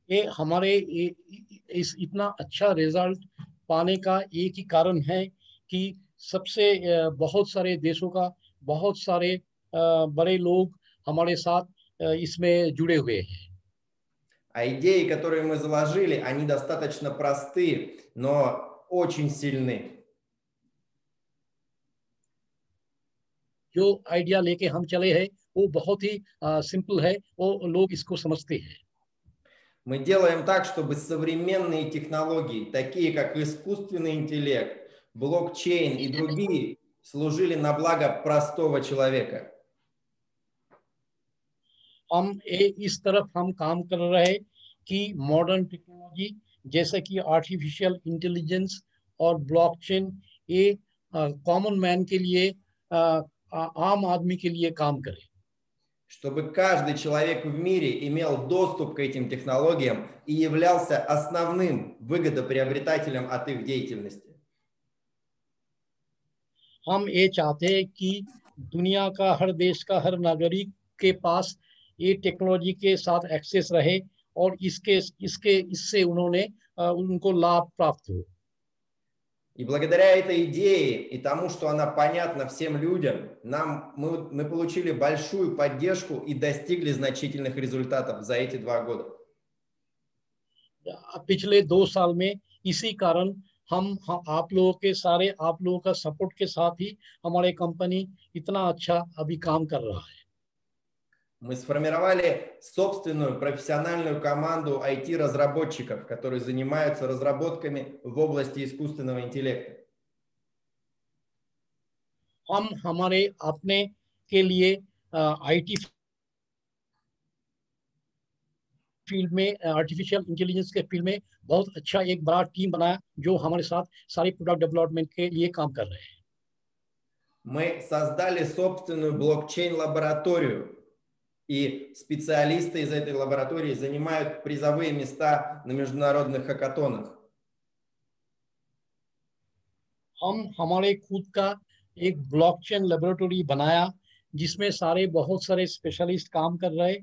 ये हमारे इतना अच्छा रिजल्ट पाने का एक ही कारण है कि बहुत सारे देशों का बहुत सारे बड़े लोग हमारे साथ इसमें जुड़े हुए हैं। А идеи, которые мы заложили, они достаточно просты, но очень сильны. जो आइडिया लेके हम चले हैं वो बहुत ही सिंपल है, वो लोग इसको समझते हैं। Мы делаем так, чтобы современные технологии, такие как искусственный интеллект, блокчейн и другие, служили на благо простого человека. इस तरफ हम काम कर रहे हैं कि मॉडर्न टेक्नोलॉजी जैसे कि आर्टिफिशियल इंटेलिजेंस और ब्लॉकचेन ये कॉमन मैन के लिए, आम आदमी के लिए काम करे। Чтобы каждый человек в мире имел доступ к этим технологиям и являлся основным выгодоприобретателем от их деятельности. हम ये चाहते हैं कि दुनिया का हर देश का हर नागरिक के पास ये टेक्नोलॉजी के साथ एक्सेस रहे, और इससे उनको लाभ प्राप्त हो। И благодаря этой идее и тому, что она понятна всем людям, мы получили большую поддержку и достигли значительных результатов за эти 2 года. पिछले 2 साल में इसी कारण हम आप लोगों का सपोर्ट के साथ ही हमारे कंपनी इतना अच्छा अभी काम कर रहा है। Мы сформировали собственную профессиональную команду IT-разработчиков, которые занимаются разработками в области искусственного интеллекта. हम हमारे अपने के लिए आईटी फील्ड में, आर्टिफिशियल इंटेलिजेंस के फील्ड में बहुत अच्छा एक बड़ा टीम बनाया, जो हमारे साथ सारे प्रोडक्ट डेवलपमेंट के लिए काम कर रहे हैं। Мы создали собственную блокчейн-лабораторию И специалисты из этой лаборатории занимают призовые места на международных хакатонах. हम हमारे खुद का एक ब्लॉकचेन लेबोरेटरी बनाया जिसमें सारे बहुत सारे स्पेशलिस्ट काम कर रहे।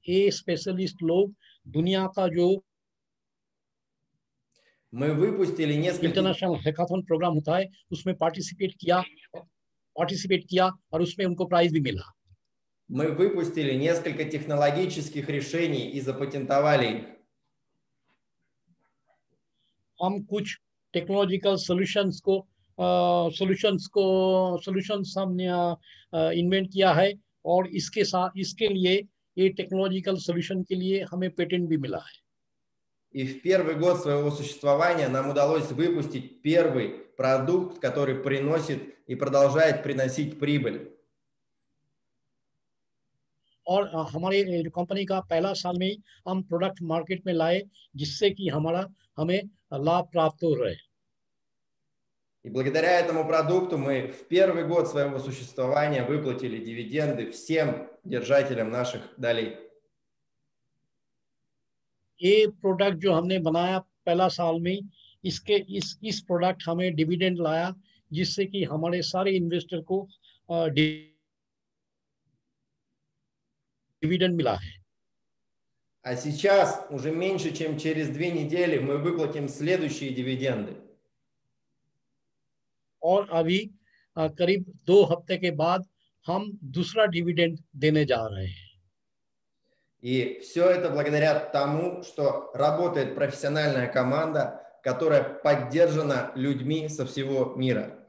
ये स्पेशलिस्ट लोग दुनिया का जो Мы выпустили несколько... इंटरनेशनल हैकाथन प्रोग्राम होता है उसमें पार्टिसिपेट किया और उसमें उनको प्राइज भी मिला। Мы выпустили несколько технологических решений и запатентовали их. हम कुछ टेक्नोलॉजिकल सॉल्यूशंस हमने इन्वेंट किया है और इसके लिए ये टेक्नोलॉजिकल सॉल्यूशन के लिए हमें पेटेंट भी मिला है। И в первый год своего существования нам удалось выпустить первый продукт, который приносит и продолжает приносить прибыль. और हमारे कंपनी का पहला साल में ही हम प्रोडक्ट मार्केट में लाए जिससे कि हमें लाभ प्राप्त हो रहे। И благодаря этому продукту мы в первый год своего существования выплатили дивиденды всем держателям наших долей. ये प्रोडक्ट जो हमने बनाया पहला साल में इस प्रोडक्ट हमें डिविडेंड लाया जिससे कि हमारे सारे इन्वेस्टर को डिविडेंड मिला है। А сейчас, уже меньше чем через 2 недели, мы выплатим следующие дивиденды. और अभी करीब 2 हफ्ते के बाद हम दूसरा डिविडेंड देने जा रहे हैं। И все это благодаря тому, что работает профессиональная команда, которая поддержана людьми со всего мира.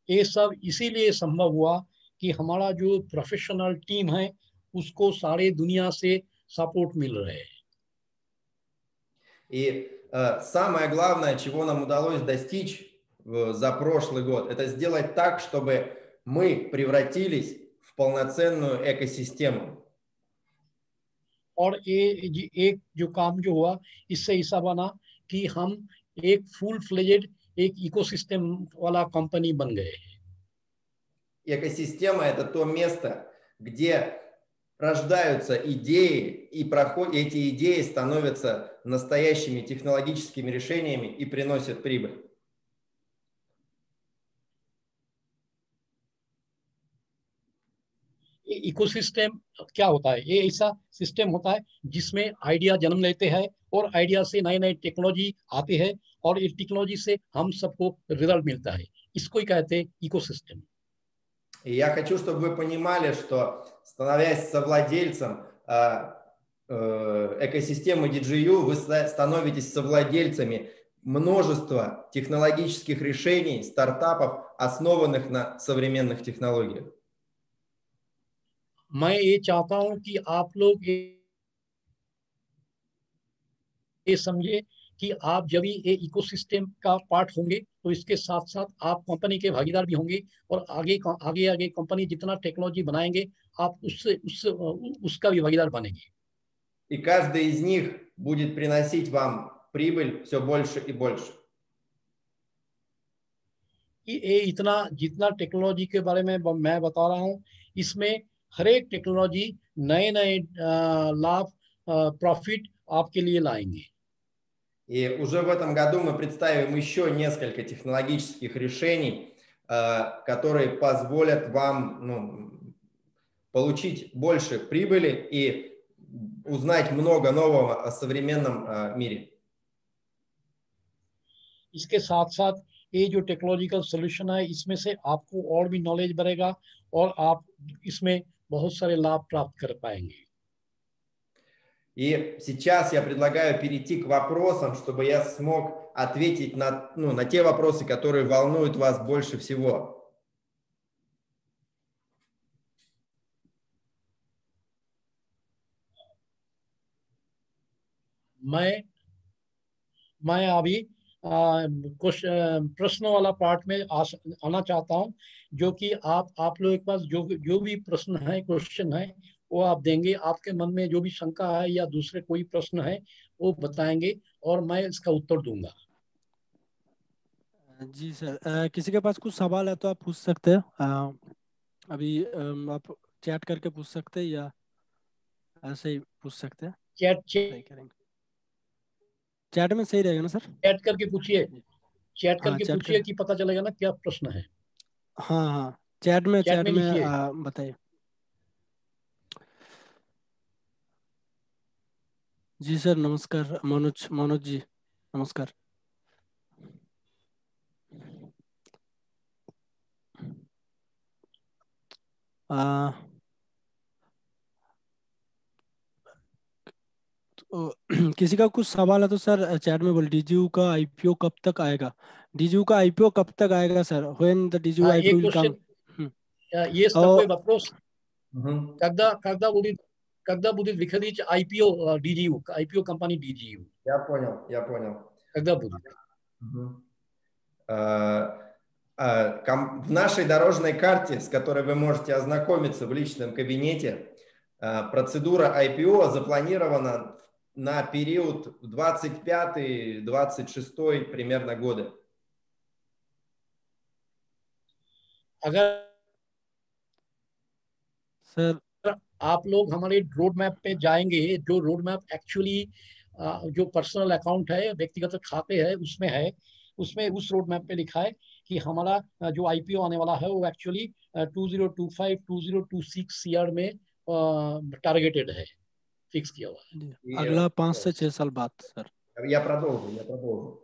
ये सब इसीलिए संभव हुआ कि हमारा जो प्रोफेशनल टीम है उसको सारे दुनिया से सपोर्ट मिल रहे हैं। И самое главное, чего нам удалось достичь за прошлый год, это сделать так, чтобы мы превратились в полноценную экосистему. और एक जो काम जो हुआ इससे ऐसा बना कि हम एक फुल फ्लेजेड एक इकोसिस्टम वाला कंपनी बन गए। Экосистема — это то место, где рождаются идеи, и эти идеи становятся настоящими технологическими решениями и приносят прибыль. इकोसिस्टम क्या होता है? ये ऐसा सिस्टम होता है जिसमें आइडिया जन्म लेते हैं और आइडिया से नए नए टेक्नोलॉजी आते हैं और इस टेक्नोलॉजी से हम सबको रिजल्ट मिलता है। इसको ही कहते हैं इकोसिस्टम। И я хочу, чтобы вы понимали, что, становясь совладельцем экосистемы DigiU, вы становитесь совладельцами множества технологических решений, стартапов, основанных на современных технологиях. मैं ये चाहता हूं कि आप लोग ये समझे कि आप जब ये इकोसिस्टम का पार्ट होंगे तो इसके साथ साथ आप कंपनी के भागीदार भी होंगे और आगे कंपनी जितना टेक्नोलॉजी बनाएंगे आप उसका भी भागीदार बनेंगे। И каждый из них будет приносить вам прибыль все больше и больше. ये इतना जितना टेक्नोलॉजी के बारे में मैं बता रहा हूँ इसमें हर एक टेक्नोलॉजी नए नए लाभ प्रॉफिट आपके लिए लाएंगे। И уже в этом году мы представим еще несколько технологических решений, которые позволят вам получить больше прибыли и узнать много нового о современном мире. इसके साथ साथ ये जो टेक्नोलॉजिकल सॉल्यूशन है इसमें से आपको और भी नॉलेज बढ़ेगा और आप इसमें बहुत सारे लाभ प्राप्त कर पाएंगे। И сейчас я предлагаю перейти к вопросам, чтобы я смог ответить на те вопросы, которые волнуют вас больше всего. मैं अभी प्रश्नों वाला पार्ट में आना चाहता हूं जो कि आप लोगों के पास जो भी प्रश्न है क्वेश्चन है वो आप देंगे। आपके मन में जो भी शंका है या दूसरे कोई प्रश्न है वो बताएंगे और मैं इसका उत्तर दूंगा। जी सर, किसी के पास कुछ सवाल है तो आप पूछ सकते हैं। अभी आप चैट करके पूछ सकते हैं या ऐसे ही पूछ सकते हैं? चैट ट्राई करेंगे। चैट में सही रहेगा ना सर? चैट करके पूछिए, चैट हाँ करके चैट पूछिए कर, कि पता चलेगा ना क्या प्रश्न है। हाँ हाँ चैट में, चैट में लिखिए। बताइए। जी सर नमस्कार, मनोज, मनोज जी नमस्कार। आ, तो, किसी का कुछ सवाल है तो सर चैट में बोल। डीजीयू का आईपीओ कब तक आएगा? डीजीयू का आईपीओ कब तक आएगा सर? व्हेन द डीजीयू एक IPO will come? Question, есть такой вопрос. Мгм. Когда будет выходить IPO DGU, IPO компании DGU? Я понял, я понял. Когда будет? Мгм. В нашей дорожной карте, с которой вы можете ознакомиться в личном кабинете, процедура IPO запланирована на период 25-26 примерно годы. अगर सर आप लोग हमारे रोड मैप पे जाएंगे, जो रोड मैप एक्चुअली जो पर्सनल अकाउंट है, व्यक्तिगत खाते हैं, उसमें है, उसमें उस रोड मैप पे लिखा है कि हमारा जो आईपीओ आने वाला है वो एक्चुअली 2025 2026 ईयर में टारगेटेड है, फिक्स किया हुआ है। अगला 5 से 6 साल बाद sir. Я продолжу.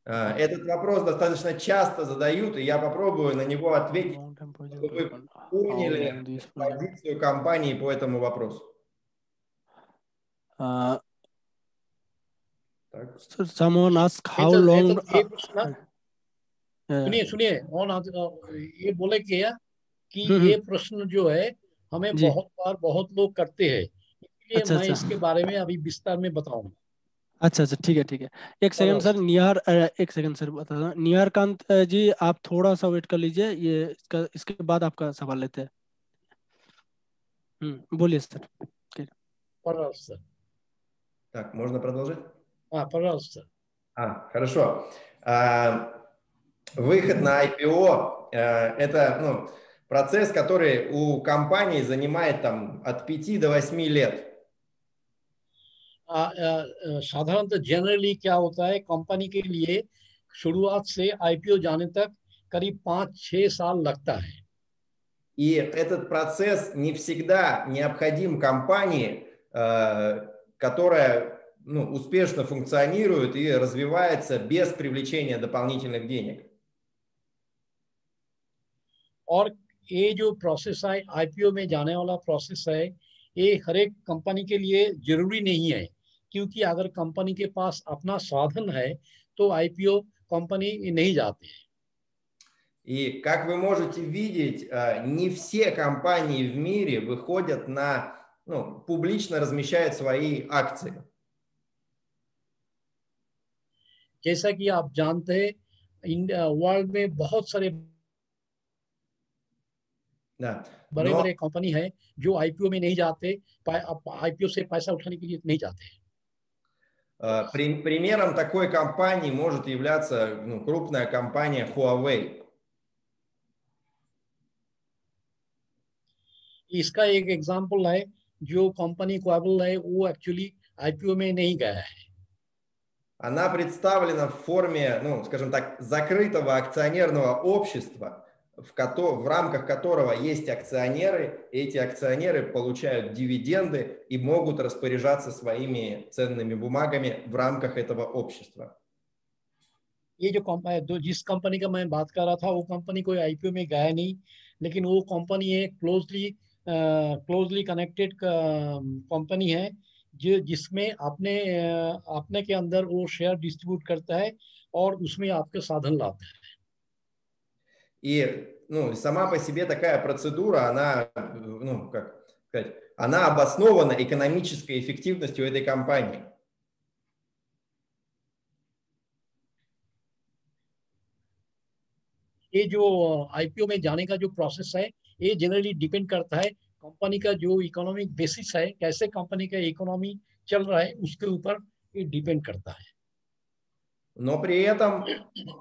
Этот вопрос достаточно часто задают, и я попробую на него ответить, чтобы вы поняли позицию компании по этому вопросу. Sir, someone asked how long. सुनिए ये बोले क्या कि ये प्रश्न जो है हमें बहुत लोग करते हैं, इसलिए मैं इसके बारे में अभी विस्तार में बताऊंगा। अच्छा ठीक है। एक सेकंड सर, एक सेकंड सर बता दो। निहारकांत जी आप थोड़ा सा वेट कर लीजिए, ये इसके बाद आपका सवाल लेते हैं। बोलिए सर। Пожалуйста. Так, можно продолжить? Пожалуйста. Хорошо. Выход на IPO это процесс, который у компании занимает там от 5 до 8 лет. साधारणतः जनरली क्या होता है, कंपनी के लिए शुरुआत से आईपीओ जाने तक करीब 5-6 साल लगता है। И этот процесс не всегда необходим компании, которая успешно функционирует и развивается без привлечения дополнительных денег. और ये जो प्रोसेस है, आईपीओ में जाने वाला प्रोसेस है, ये हर एक कंपनी के लिए जरूरी नहीं है, क्योंकि अगर कंपनी के पास अपना साधन है तो आईपीओ कंपनी नहीं जाती है। И как вы можете видеть, не все компании в мире выходят публично размещают свои акции. जैसा कि आप जानते हैं, वर्ल्ड में बहुत सारे बड़े कंपनी है जो आईपीओ में नहीं जाते, आईपीओ से पैसा उठाने के लिए नहीं जाते। Примером такой компании может являться крупная компания Huawei. इसका एक एग्जांपल है, जो कंपनी Huawei है वो एक्चुअली आईपीओ में नहीं गया है। Она представлена в форме, скажем так, закрытого акционерного общества, в рамках которого есть акционеры, и эти акционеры получают дивиденды и могут распоряжаться своими ценными бумагами в рамках этого общества. ये जो जिस कंपनी का मैं बात कर रहा था, वो कंपनी कोई आईपीओ में गया नहीं, लेकिन वो कंपनी एक क्लोजली कनेक्टेड कंपनी है, जिसमें अपने के अंदर वो शेयर डिस्ट्रीब्यूट करता है और उसमें आपके साधन लाता है। И сама по себе такая процедура, она, как сказать, она обоснована экономической эффективностью этой компании. ये जो आईपीओ में जाने का जो प्रोसेस है, ये जनरली डिपेंड करता है कंपनी का जो इकोनॉमिक बेसिस है, कैसे कंपनी का इकोनॉमी चल रहा है, उसके ऊपर ये डिपेंड करता है। Но при этом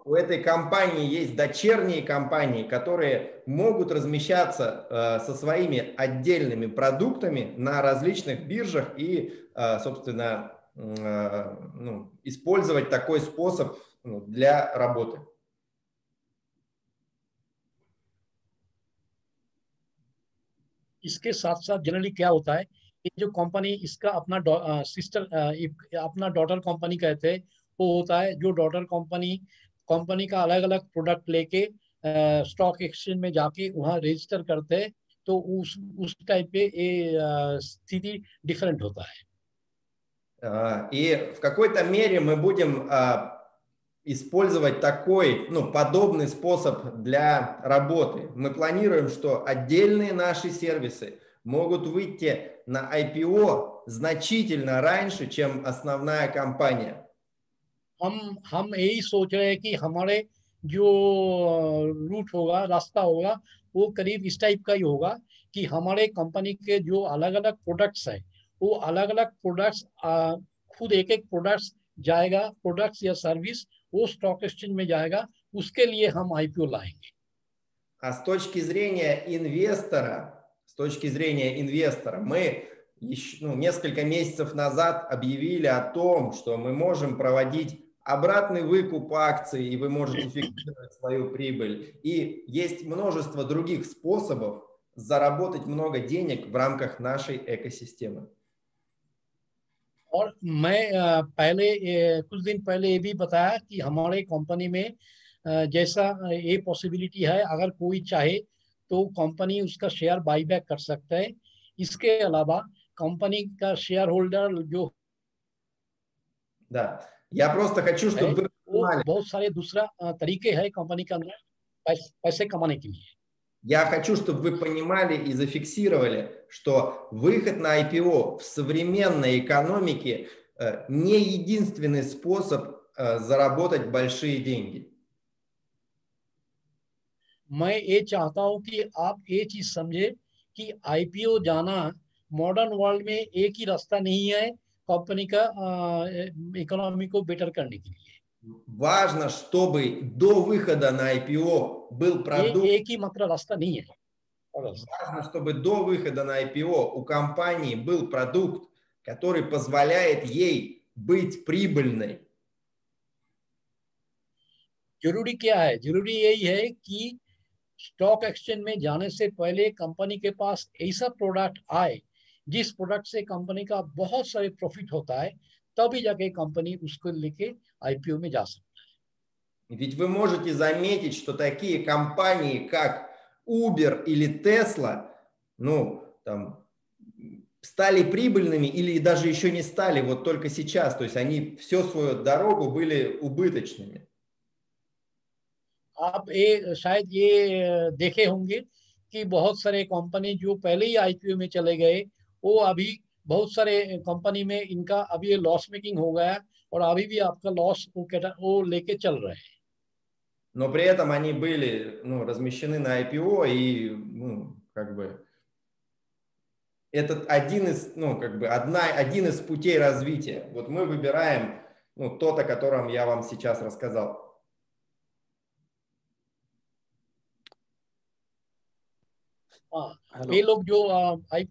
у этой компании есть дочерние компании, которые могут размещаться со своими отдельными продуктами на различных биржах и, собственно, использовать такой способ для работы. इसके साथ साथ जनरली क्या होता है, ये जो कंपनी इसका अपना सिस्टर अपना डॉटर कंपनी कहते हैं, वो होता है जो डॉटर कंपनी का अलग अलग प्रोडक्ट लेके स्टॉक एक्सचेंज में जाके वहाँ रजिस्टर करते हैं, तो उस टाइप पे ये स्थिति डिफरेंट होता है. И в какой-то мере мы будем использовать такой, подобный способ для работы. Мы планируем, что отдельные наши сервисы могут выйти на IPO значительно раньше, чем основная компания. हम यही सोच रहे हैं कि हमारे जो रूट होगा, रास्ता होगा, वो करीब इस टाइप का ही होगा कि हमारे कंपनी के जो अलग अलग प्रोडक्ट्स है, वो अलग अलग प्रोडक्ट्स खुद एक एक प्रोडक्ट्स जाएगा, प्रोडक्ट्स या सर्विस वो स्टॉक एक्सचेंज में जाएगा, उसके लिए हम आईपीओ लाएंगे. А с точки зрения инвестора, мы несколько месяцев назад объявили о том, что мы можем проводить обратный выкуп акций, и вы можете фиксировать свою прибыль. И есть множество других способов заработать много денег в рамках нашей экосистемы. और मैं कुछ दिन पहले ये भी बताया कि हमारे कंपनी में जैसा ये पॉसिबिलिटी है, अगर कोई चाहे तो कंपनी उसका शेयर बाईबैक कर सकता है. इसके अलावा कंपनी का शेयर होल्डर जो Я просто хочу, чтобы вы понимали, बहुत सारे दूसरा तरीके हैं कंपनी के अंदर पैसे कमाने के लिए. Я хочу, чтобы вы понимали и зафиксировали, что выход на IPO в современной экономике не единственный способ заработать большие деньги. मैं ये चाहता हूं कि आप ये चीज समझे कि आईपीओ जाना मॉडर्न वर्ल्ड में एक ही रास्ता नहीं है कंपनी का इकोनॉमी को बेटर करने के लिए. Важно, чтобы до выхода на IPO был продукт. एक ही मात्र रास्ता नहीं है. Важно, чтобы до выхода на IPO у компании был продукт, который позволяет ей быть прибыльной. जरूरी क्या है? जरूरी यही है कि स्टॉक एक्सचेंज में जाने से पहले कंपनी के पास ऐसा प्रोडक्ट आए जिस प्रोडक्ट से कंपनी का बहुत सारे प्रॉफिट होता है, तभी जाके कंपनी उसको लेके आईपीओ में जा सकता है. Ведь вы можете заметить, что такие компании, как Uber или Tesla, стали прибыльными или даже еще не стали, вот только сейчас. То есть они всю свою дорогу были убыточными. आप शायद ये देखे होंगे कि बहुत सारे कंपनी जो पहले ही आईपीओ में चले गए, वो अभी बहुत सारे कंपनी में इनका अभी लॉस मेकिंग हो गया और अभी भी आपका लॉस वो लेके चल रहे हैं. Но при этом они были размещены на IPO, и это один из путей развития. Вот мы выбираем тот, о котором я вам сейчас рассказал. ये लोग जो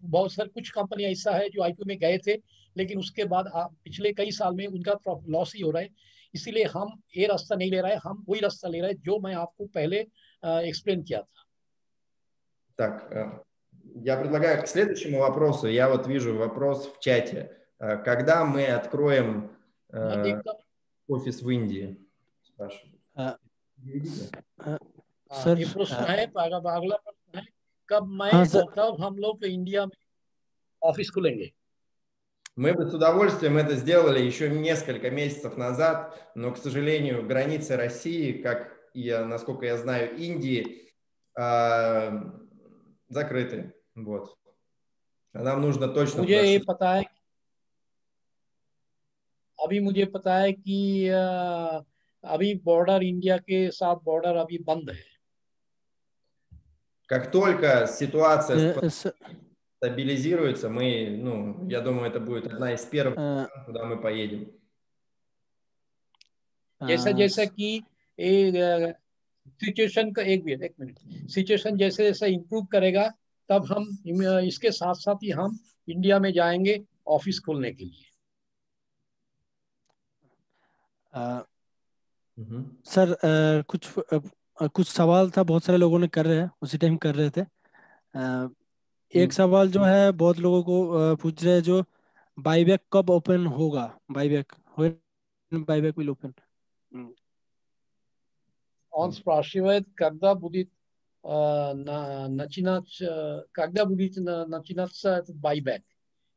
बहुत सारे कुछ कंपनी ऐसा है जो आईपीओ में गए थे, लेकिन उसके बाद पिछले कई साल में उनका लॉस ही हो रहा है. इसीलिए हम ये रास्ता नहीं ले रहे हैं, हम वही रास्ता ले रहे हैं जो मैं आपको पहले एक्सप्लेन किया था. Так, я предлагаю к следующему вопросу. Я вот вижу вопрос в чате. Когда мы откроем офис в Индии? Спрашивают. ये प्रश्न है, अगला प्रश्न है, कब हम लोग इंडिया में ऑफिस खोलेंगे? Мы бы с удовольствием это сделали еще несколько месяцев назад, но, к сожалению, границы России, насколько я знаю, Индии, закрыты. Вот. А нам нужно точно... मुझे पता है कि अभी बॉर्डर इंडिया के साथ बॉर्डर अभी बंद है. Как только ситуация стабилизируется, я думаю, это будет одна из первых, куда мы поедем. जैसा जैसा कि सिचुएशन का एक मिनट सिचुएशन जैसे जैसे इम्प्रूव करेगा तब हम इसके साथ साथ ही हम इंडिया में जाएंगे ऑफिस खोलने के लिए। सर कुछ सवाल था, बहुत सारे लोगों ने कर रहे हैं, उसी टाइम कर रहे थे। एक सवाल जो है बहुत लोगों को पूछ रहे हैं, जो बाईबैक कब ओपन होगा, बाईबैक विल ओपन। Он спрашивает, когда будет начинаться этот байбек,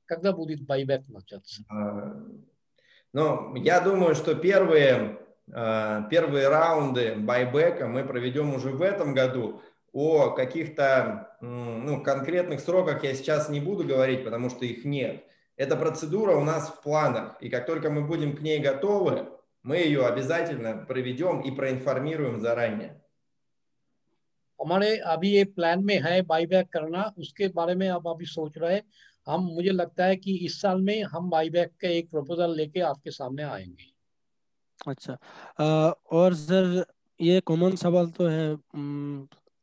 когда будет байбек начаться. Ну, я думаю, что первые раунды байбека мы проведем уже в этом году. О каких-то конкретных сроках я сейчас не буду говорить, потому что их нет. Эта процедура у нас в планах, и как только мы будем к ней готовы, мы ее обязательно проведем и проинформируем заранее. हमारे अभी ये प्लान में है बाईबैक करना, उसके बारे में अब अभी सोच रहे हैं हम। मुझे लगता है कि इस साल में हम बाईबैक का एक प्रपोजल लेके आपके सामने आएंगे। अच्छा, और सर ये कॉमन सवाल तो है,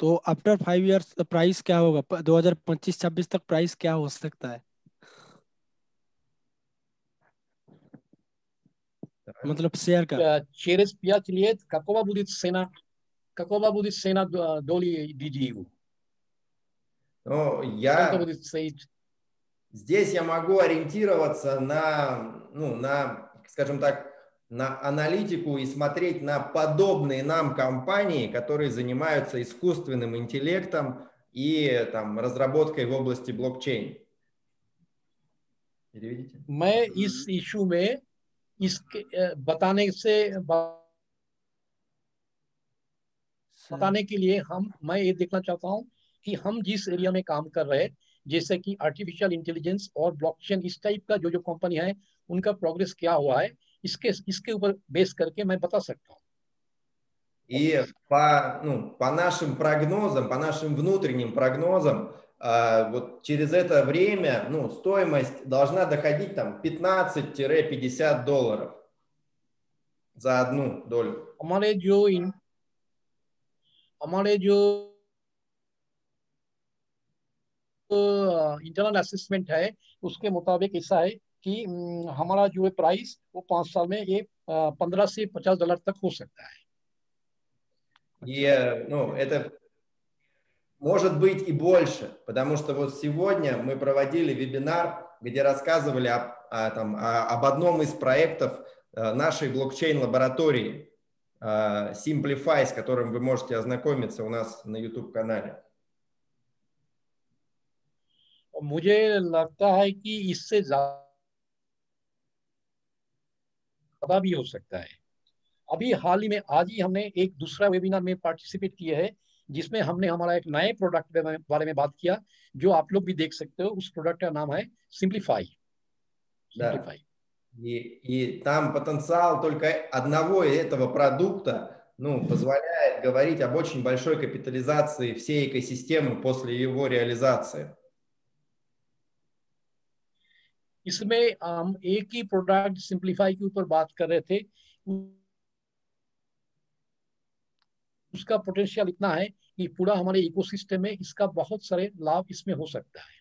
तो आफ्टर 5 इयर्स प्राइस क्या होगा, 2025-26 तक प्राइस क्या हो सकता है, मतलब शेयर का? Через 5 лет какова будет цена доли DGU? Ну, Сколько будет стоить? Здесь я могу ориентироваться на, скажем так, на аналитику и смотреть на подобные нам компании, которые занимаются искусственным интеллектом и там разработкой в области блокчейн. Переведите. मैं इस इशू में इसके बताने के लिए मैं ये देखना चाहता हूँ कि हम जिस एरिया में काम कर रहे हैं, जैसे कि आर्टिफिशियल इंटेलिजेंस और ब्लॉकचेन, इस टाइप का जो कंपनी है उनका प्रोग्रेस क्या हुआ है, इसके ऊपर बेस करके मैं बता सकता हूँ। И по нашим прогнозам, по нашим внутренним прогнозам, вот через это время, стоимость должна доходить там $15-50 за одну долю. हमारे जो इंटरनल असेसमेंट है उसके मुताबिक ऐसा है कि हमारा जो प्राइस वो 5 साल में ये $15 से $50 तक हो सकता है। И это может быть и больше, потому что вот сегодня мы проводили вебинар, где рассказывали об одном из проектов нашей блокчейн-лаборатории Simplify, с которым вы можете ознакомиться у нас на YouTube-канале. मुझे लगता है कि इससे ज्यादा भी हो सकता है। अभी हाल ही में आज ही हमने एक दूसरा वेबिनार में पार्टिसिपेट किया है, जिसमें हमने हमारा एक नए प्रोडक्ट के बारे में बात किया, जो आप लोग भी देख सकते हो। उस प्रोडक्ट का नाम है Simplify. Да. И там потенциал только одного этого продукта позволяет говорить об очень большой капитализации всей экосистемы после его реализации. इसमें हम एक ही प्रोडक्ट Simplify के ऊपर बात कर रहे थे, उसका पोटेंशियल इतना है कि पूरा हमारे इकोसिस्टम में इसका बहुत सारे लाभ इसमें हो सकता है।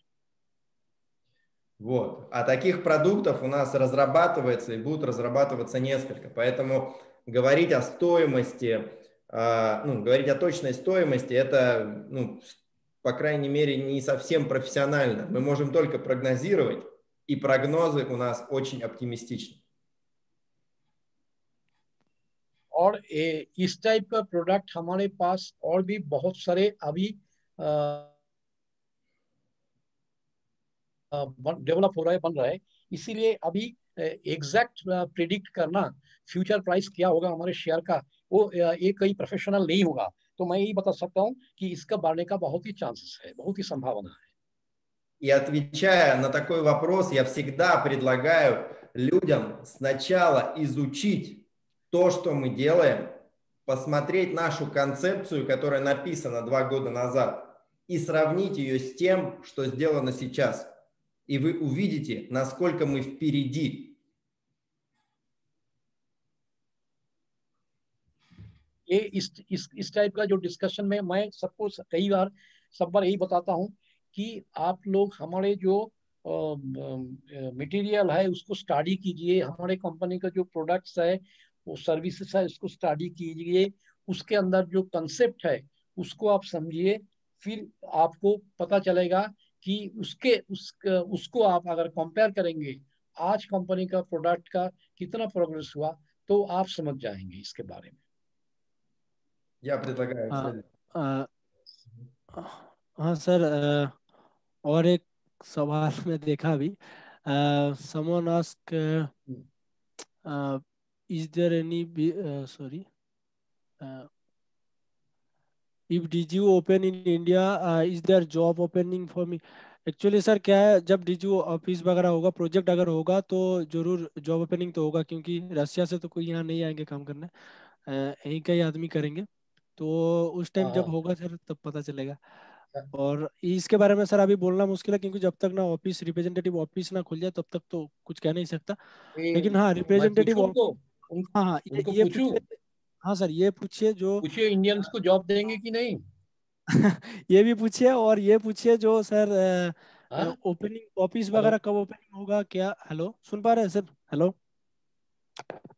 Вот. А таких продуктов у нас разрабатывается и будут разрабатываться несколько. Поэтому говорить о стоимости, говорить о точной стоимости, это, по крайней мере, не совсем профессионально. Мы можем только прогнозировать, и прогнозы у нас очень оптимистичны. और इस टाइप का प्रोडक्ट हमारे पास और भी बहुत सारे अभी डेवलप हो रहा है, बन रहा है। इसीलिए अभी एग्जैक्ट प्रिडिक्ट करना फ्यूचर प्राइस क्या होगा हमारे शेयर का, वो एक कोई प्रोफेशनल नहीं होगा। तो मैं यही बता सकता हूँ कि इसका बढ़ने का बहुत ही चांसेस है, बहुत ही संभावना है। И отвечая на такой вопрос, я всегда предлагаю людям сначала изучить то, что мы делаем, посмотреть нашу концепцию, которая написана 2 года назад, и сравнить ее с тем, что сделано сейчас. И вы увидите, насколько мы впереди. ये इस टाइप का जो डिस्कशन में मैं सबको कई बार सब बार यही बताता हूँ कि आप लोग हमारे जो मटेरियल है उसको स्टडी कीजिए, हमारे कंपनी का जो प्रोडक्ट्स है वो सर्विसेज है उसको स्टडी कीजिए, उसके अंदर जो कंसेप्ट है उसको आप समझिए, फिर आपको पता चलेगा कि उसको आप अगर कंपेयर करेंगे आज कंपनी का प्रोडक्ट का कितना प्रोग्रेस हुआ तो आप समझ जाएंगे इसके बारे में। Я предлагаю हाँ следующий. हाँ सर, और एक सवाल में देखा अभी, someone ask is there any sorry if DGU open in India, is there job opening for me? Actually sir क्या है, जब डीजीओ ऑफिस वगैरह होगा, प्रोजेक्ट अगर होगा तो जरूर जॉब ओपनिंग तो होगा, क्योंकि रशिया से तो कोई यहाँ नहीं आएंगे काम करने, यहीं का ही आदमी करेंगे। तो उस टाइम जब हाँ होगा सर तब पता चलेगा। और इसके बारे में सर अभी बोलना मुश्किल है, क्योंकि जब तक ना ऑफिस रिप्रेजेंटेटिव ऑफिस ना खुल जाए तब तक तो कुछ कह नहीं सकता। ये लेकिन हाँ मैं रिप्रेजेंटेटिव, पूछूं उनको, हाँ हाँ उनको ये पूछूं, पूछिए। हाँ सर ये पूछिए जो पूछिए इंडियंस को जॉब देंगे कि नहीं। ये भी पूछिए, और ये पूछिए जो सर हाँ ओपनिंग ऑफिस हेलो, वगैरह कब ओपनिंग होगा क्या? हेलो सुन पा रहे हैं सर? Hello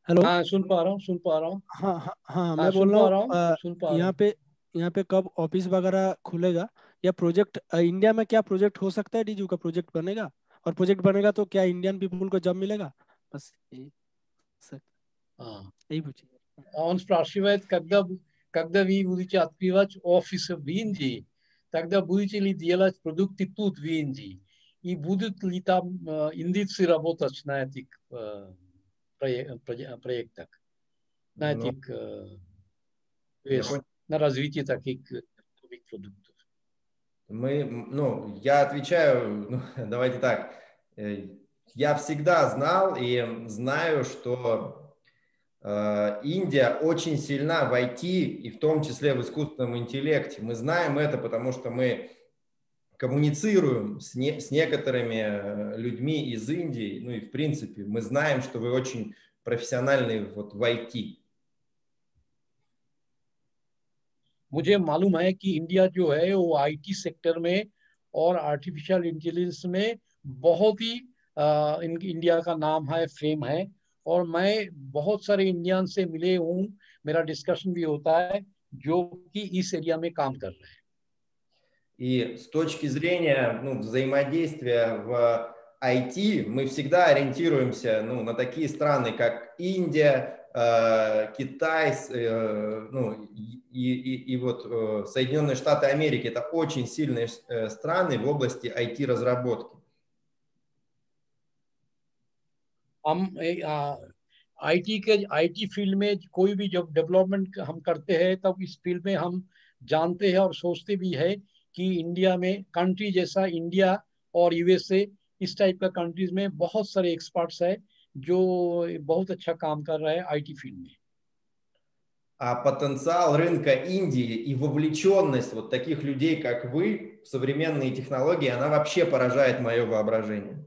hello. हाँ सुन पा रहा हूँ, सुन पा रहा हूँ, हाँ हाँ हाँ, हाँ मैं सुन बोल रहा पा हूँ रहा हूँ, सुन पा रहा यहाँ हूँ। पे यहाँ पे कब ऑफिस वगैरह खुलेगा, या प्रोजेक्ट इंडिया में क्या प्रोजेक्ट हो सकता है, डीजू का प्रोजेक्ट बनेगा, और प्रोजेक्ट बनेगा तो क्या इंडियन पीपुल को जॉब मिलेगा? बस यही सर, हाँ, यही पूछिए। on sprawdziłeś, когда вы будете открывать офис в Индии, тогда будете ли делать продукты тут в Индии, и будут ли там индийцы работать на этих проектах, на Ну, этих, то я есть понял. на развитие таких новых продуктов. Я отвечаю, давайте так. Я всегда знал и знаю, что Индия очень сильна в IT, и в том числе в искусственном интеллекте. Мы знаем это, потому что мы коммуницируем с некоторыми людьми из Индии, ну и в принципе мы знаем, что вы очень профессиональный вот в IT. मुझे मालूम है कि इंडिया जो है वो आईटी सेक्टर में और आर्टिफिशियल इंटेलिजेंस में बहुत ही इंडिया का नाम है, फेम है, और मैं बहुत सारे इंडियन से मिले हूँ, मेरा डिस्कशन भी होता है जो कि इस एरिया में काम कर रहे हैं। И с точки зрения взаимодействия в IT мы всегда ориентируемся на такие страны, как Индия, Китай, и вот Соединенные Штаты Америки. Это очень сильные страны в области IT-разработки. हम आईटी फील्ड में कोई भी जब डेवलपमेंट हम करते हैं तब इस फील्ड में हम जानते हैं और सोचते भी है कि इंडिया में कंट्री जैसा इंडिया और यूएसए इस टाइप का कंट्रीज में बहुत सारे एक्सपर्ट्स है जो बहुत अच्छा काम कर रहे हैं आईटी फील्ड में। А потенциал рынка Индии и вовлеченность вот таких людей, как вы, в современные технологии, она вообще поражает мое воображение.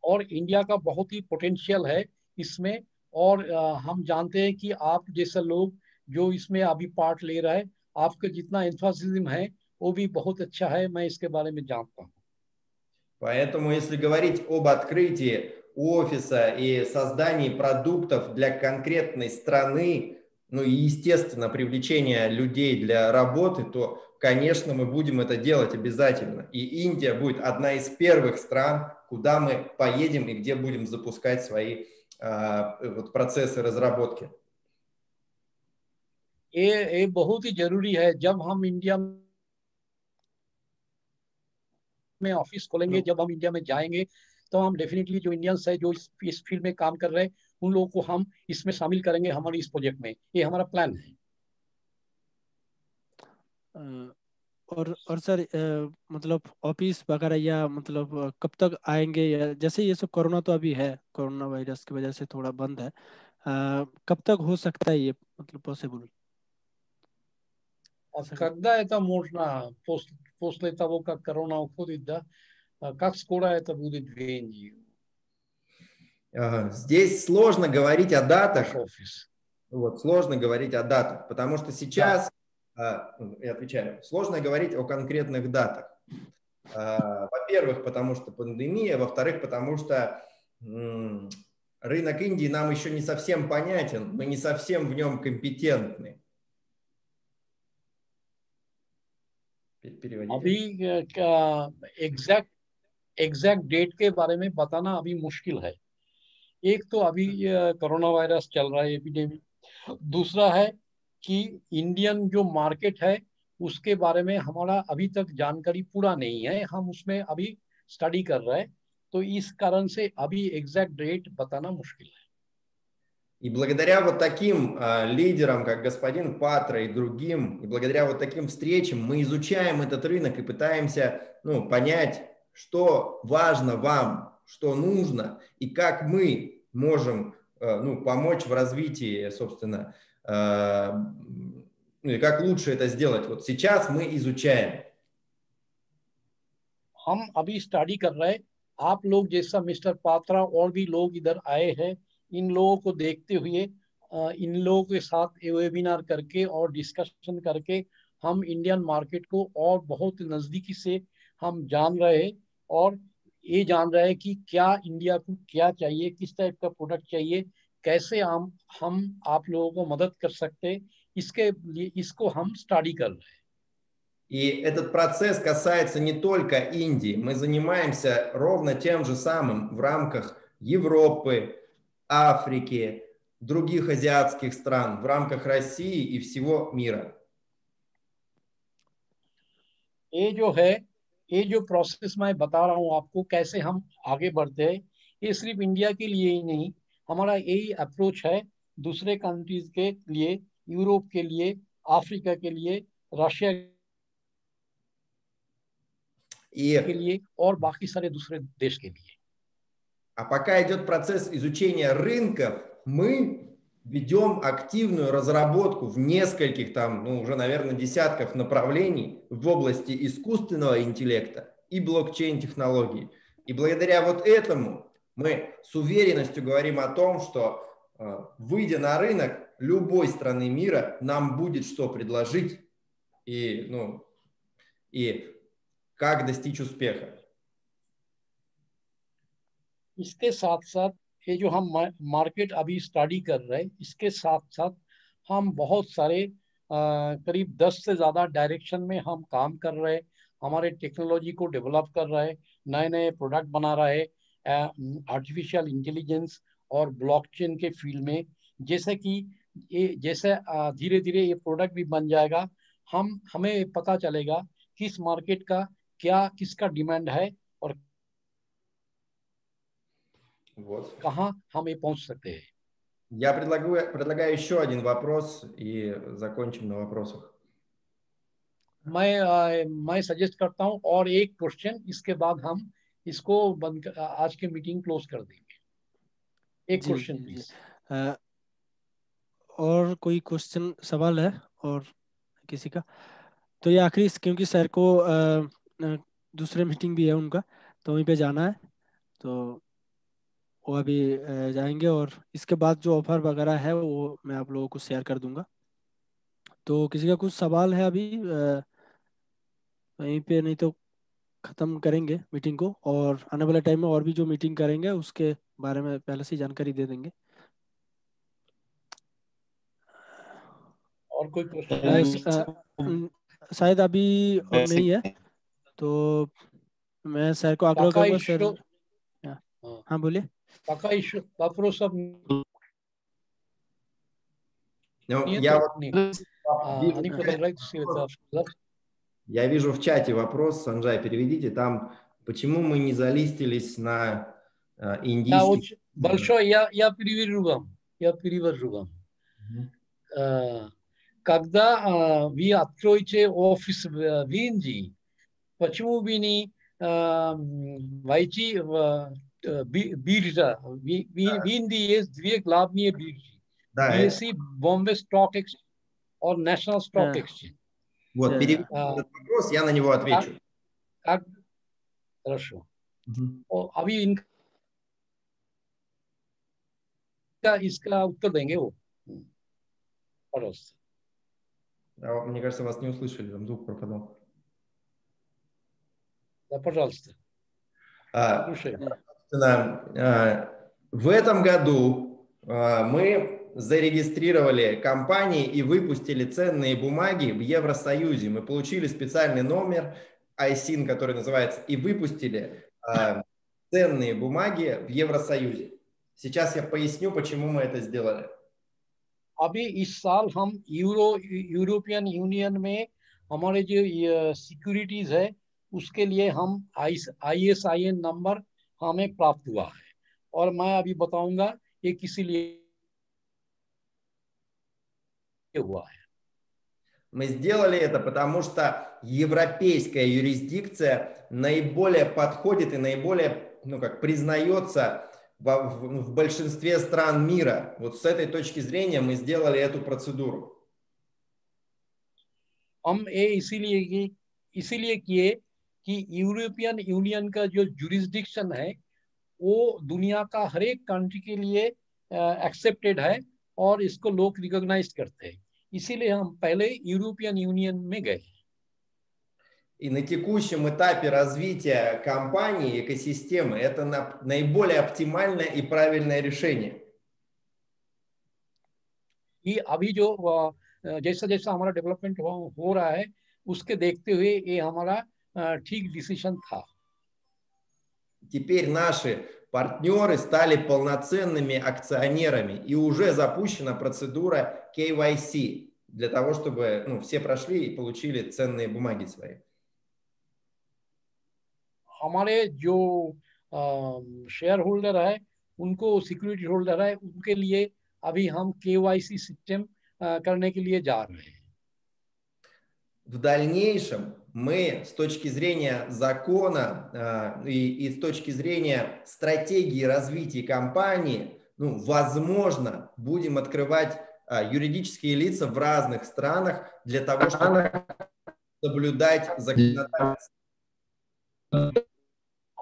और इंडिया का बहुत ही पोटेंशियल है इसमें, और हम जानते हैं कि आप जैसे लोग जो इसमें अभी पार्ट ले रहे हैं, आपका जितना एंथुसियाज्म है वो भी बहुत अच्छा है, मैं इसके बारे में जानता हूँ। Поэтому, если говорить об открытии офиса и создании продуктов для конкретной страны, ну и, естественно, привлечения людей для работы, то, конечно, мы будем это делать обязательно. И Индия будет одна из первых стран, куда мы поедем и где будем запускать свои процессы разработки. ये बहुत ही जरूरी है, जब हम इंडिया में ऑफिस खोलेंगे, जब हम इंडिया में जाएंगे तो हम डेफिनेटली जो इंडियंस है जो इस फील्ड में काम कर रहे हैं उन लोगों को हम इसमें शामिल करेंगे हमारे इस प्रोजेक्ट में, ये हमारा प्लान है। और सर मतलब ऑफिस वगैरह या मतलब कब तक आएंगे, या जैसे ये सब कोरोना तो अभी है, कोरोना वायरस की वजह से थोड़ा बंद है, कब तक हो सकता है ये मतलब पॉसिबल? Когда это можно, после того, как корона уходит, да, как скоро это будет в Индии? Здесь сложно говорить о датах. office. Вот, сложно говорить о датах, потому что сейчас, я отвечаю, сложно говорить о конкретных датах. Во-первых, потому что пандемия, во-вторых, потому что рынок Индии нам еще не совсем понятен, мы не совсем в нем компетентны. अभी एग्जैक्ट डेट के बारे में बताना अभी मुश्किल है। एक तो अभी कोरोना वायरस चल रहा है, एपिडेमिक। दूसरा है कि इंडियन जो मार्केट है उसके बारे में हमारा अभी तक जानकारी पूरा नहीं है, हम उसमें अभी स्टडी कर रहे हैं, तो इस कारण से अभी एग्जैक्ट डेट बताना मुश्किल है। И благодаря вот таким лидерам, как господин Патра и другим, и благодаря вот таким встречам мы изучаем этот рынок и пытаемся понять, что важно вам, что нужно, и как мы можем помочь в развитии, собственно, и как лучше это сделать. Вот сейчас мы изучаем. हम अभी स्टडी कर रहे हैं। आप लोग जैसा मिस्टर पात्रा और भी लोग इधर आए हैं, इन लोगों को देखते हुए इन लोगों के साथ वेबिनार करके और डिस्कशन करके हम इंडियन मार्केट को और बहुत नज़दीकी से हम जान रहे हैं और ये जान रहे हैं कि क्या इंडिया को क्या चाहिए, किस टाइप का प्रोडक्ट चाहिए, कैसे हम आप लोगों को मदद कर सकते हैं, इसके लिए इसको हम स्टडी कर रहे हैं। И этот процесс касается не только Индии. Мы занимаемся ровно тем же самым в рамках Европы, Африки, других азиатских стран, в рамках России и всего мира. ये जो प्रोसेस मैं बता रहा हूँ आपको कैसे हम आगे बढ़ते हैं, ये सिर्फ इंडिया के लिए ही नहीं, हमारा यही अप्रोच है दूसरे कंट्रीज के लिए, यूरोप के लिए, अफ्रीका के लिए, रशिया के लिए और बाकी सारे दूसरे देश के लिए. А пока идет процесс изучения рынков, мы ведем активную разработку в нескольких уже, наверное, десятков направлений в области искусственного интеллекта и блокчейн-технологий. И благодаря вот этому мы с уверенностью говорим о том, что, выйдя на рынок любой страны мира, нам будет что предложить и как достичь успеха. इसके साथ साथ ये जो हम मार्केट अभी स्टडी कर रहे हैं, इसके साथ साथ हम बहुत सारे करीब 10 से ज़्यादा डायरेक्शन में हम काम कर रहे हैं, हमारे टेक्नोलॉजी को डेवलप कर रहे हैं, नए नए प्रोडक्ट बना रहे हैं आर्टिफिशियल इंटेलिजेंस और ब्लॉकचेन के फील्ड में। जैसे कि जैसे धीरे धीरे ये प्रोडक्ट भी बन जाएगा, हमें पता चलेगा किस मार्केट का किसका डिमांड है और कहाँ हम ये पहुंच सकते हैं. Я предлагаю еще один вопрос и закончим на вопросах. मैं सजेस्ट करता हूं और एक क्वेश्चन, इसके बाद हम इसको आज के मीटिंग क्लोज कर देंगे. एक क्वेश्चन प्लीज. और कोई क्वेश्चन सवाल है और किसी का? तो ये आखिरी, क्योंकि सर को दूसरे मीटिंग भी है उनका, तो वहीं पे जाना है, तो वो अभी जाएंगे और इसके बाद जो ऑफर वगैरह है वो मैं आप लोगों को शेयर कर दूंगा. तो किसी का कुछ सवाल है अभी वहीं पे? नहीं तो ख़त्म करेंगे मीटिंग को और आने वाले टाइम में और भी जो मीटिंग करेंगे उसके बारे में पहले से जानकारी दे देंगे. और कोई क्वेश्चन? शायद अभी और नहीं है, तो मैं सर को आग्रह करूंगा. सर हाँ बोलिए. Я вижу в чате вопрос, Санджай, переведите там, почему мы не залистились на индийский... Большое, я перевожу вам. Когда вы откроете офис в Индии, почему вы не войти в биржа? В Индии есть две главные биржи. BSE, Bombay Stock Exchange और National Stock Exchange. Вот, переведите этот вопрос, я на него отвечу. Хорошо. अभी इसका उत्तर देंगे वो। Пожалуйста. Мне кажется, вас не услышали, там звук пропадал. Да, пожалуйста. Слушай. В этом году мы зарегистрировали компании и выпустили ценные бумаги в Евросоюзе. Мы получили специальный номер ISIN, который называется, и выпустили ценные бумаги в Евросоюзе. Сейчас я поясню, почему мы это сделали. अभी इस साल हम यूरोपियन यूनियन में हमारे जो सिक्योरिटीज है उसके लिए हम ISIN नंबर हमें प्राप्त हुआ है, और मैं अभी बताऊंगा ये किसी लिए हुआ है। Мы сделали это, потому что европейская юрисдикция наиболее подходит и наиболее, признается в большинстве стран мира. Вот с этой точки зрения мы сделали эту процедуру. हम ये इसीलिए किए कि यूरोपियन यूनियन का जो जुरिस्डिक्शन है वो दुनिया का हर एक कंट्री के लिए एक्सेप्टेड है और इसको लोग रिकॉग्नाइज करते हैं, इसीलिए हम पहले यूरोपियन यूनियन में गए। И на текущем этапе развития компании, экосистемы, это наиболее оптимальное и правильное решение. И अभी जो जैसा जैसा हमारा डेवलपमेंट हो रहा है उसके देखते हुए ये हमारा ठीक डिसीजन था। Теперь наши партнеры стали полноценными акционерами и уже запущена процедура KYC для того, чтобы все прошли и получили ценные бумаги свои. हमारे जो शेयर होल्डर है उनको सिक्योरिटी होल्डर है उनके लिए अभी हम KYC सिस्टम करने के लिए जा रहे हैं। В дальнейшем мы с точки зрения закона и с точки зрения стратегии развития компании, возможно, будем открывать юридические лица в разных странах для того, чтобы соблюдать законодательство.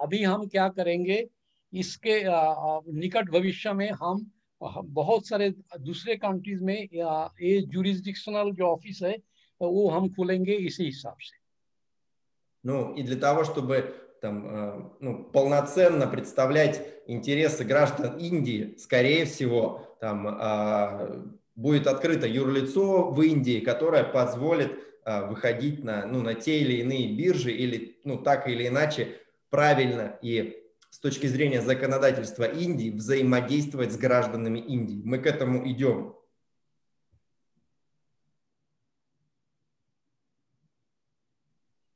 अभी हम क्या करेंगे, इसके निकट भविष्य में हम बहुत सारे दूसरे कंट्रीज में ये जुरिस्डिक्शनल जो ऑफिस है वो हम खोलेंगे इसी हिसाब से। И для того, чтобы полноценно представлять интересы граждан Индии, скорее всего, будет открыто юрлицо в Индии, которое позволит выходить на те или иные биржи или так или иначе правильно и с точки зрения законодательства Индии взаимодействовать с гражданами Индии. Мы к этому идем.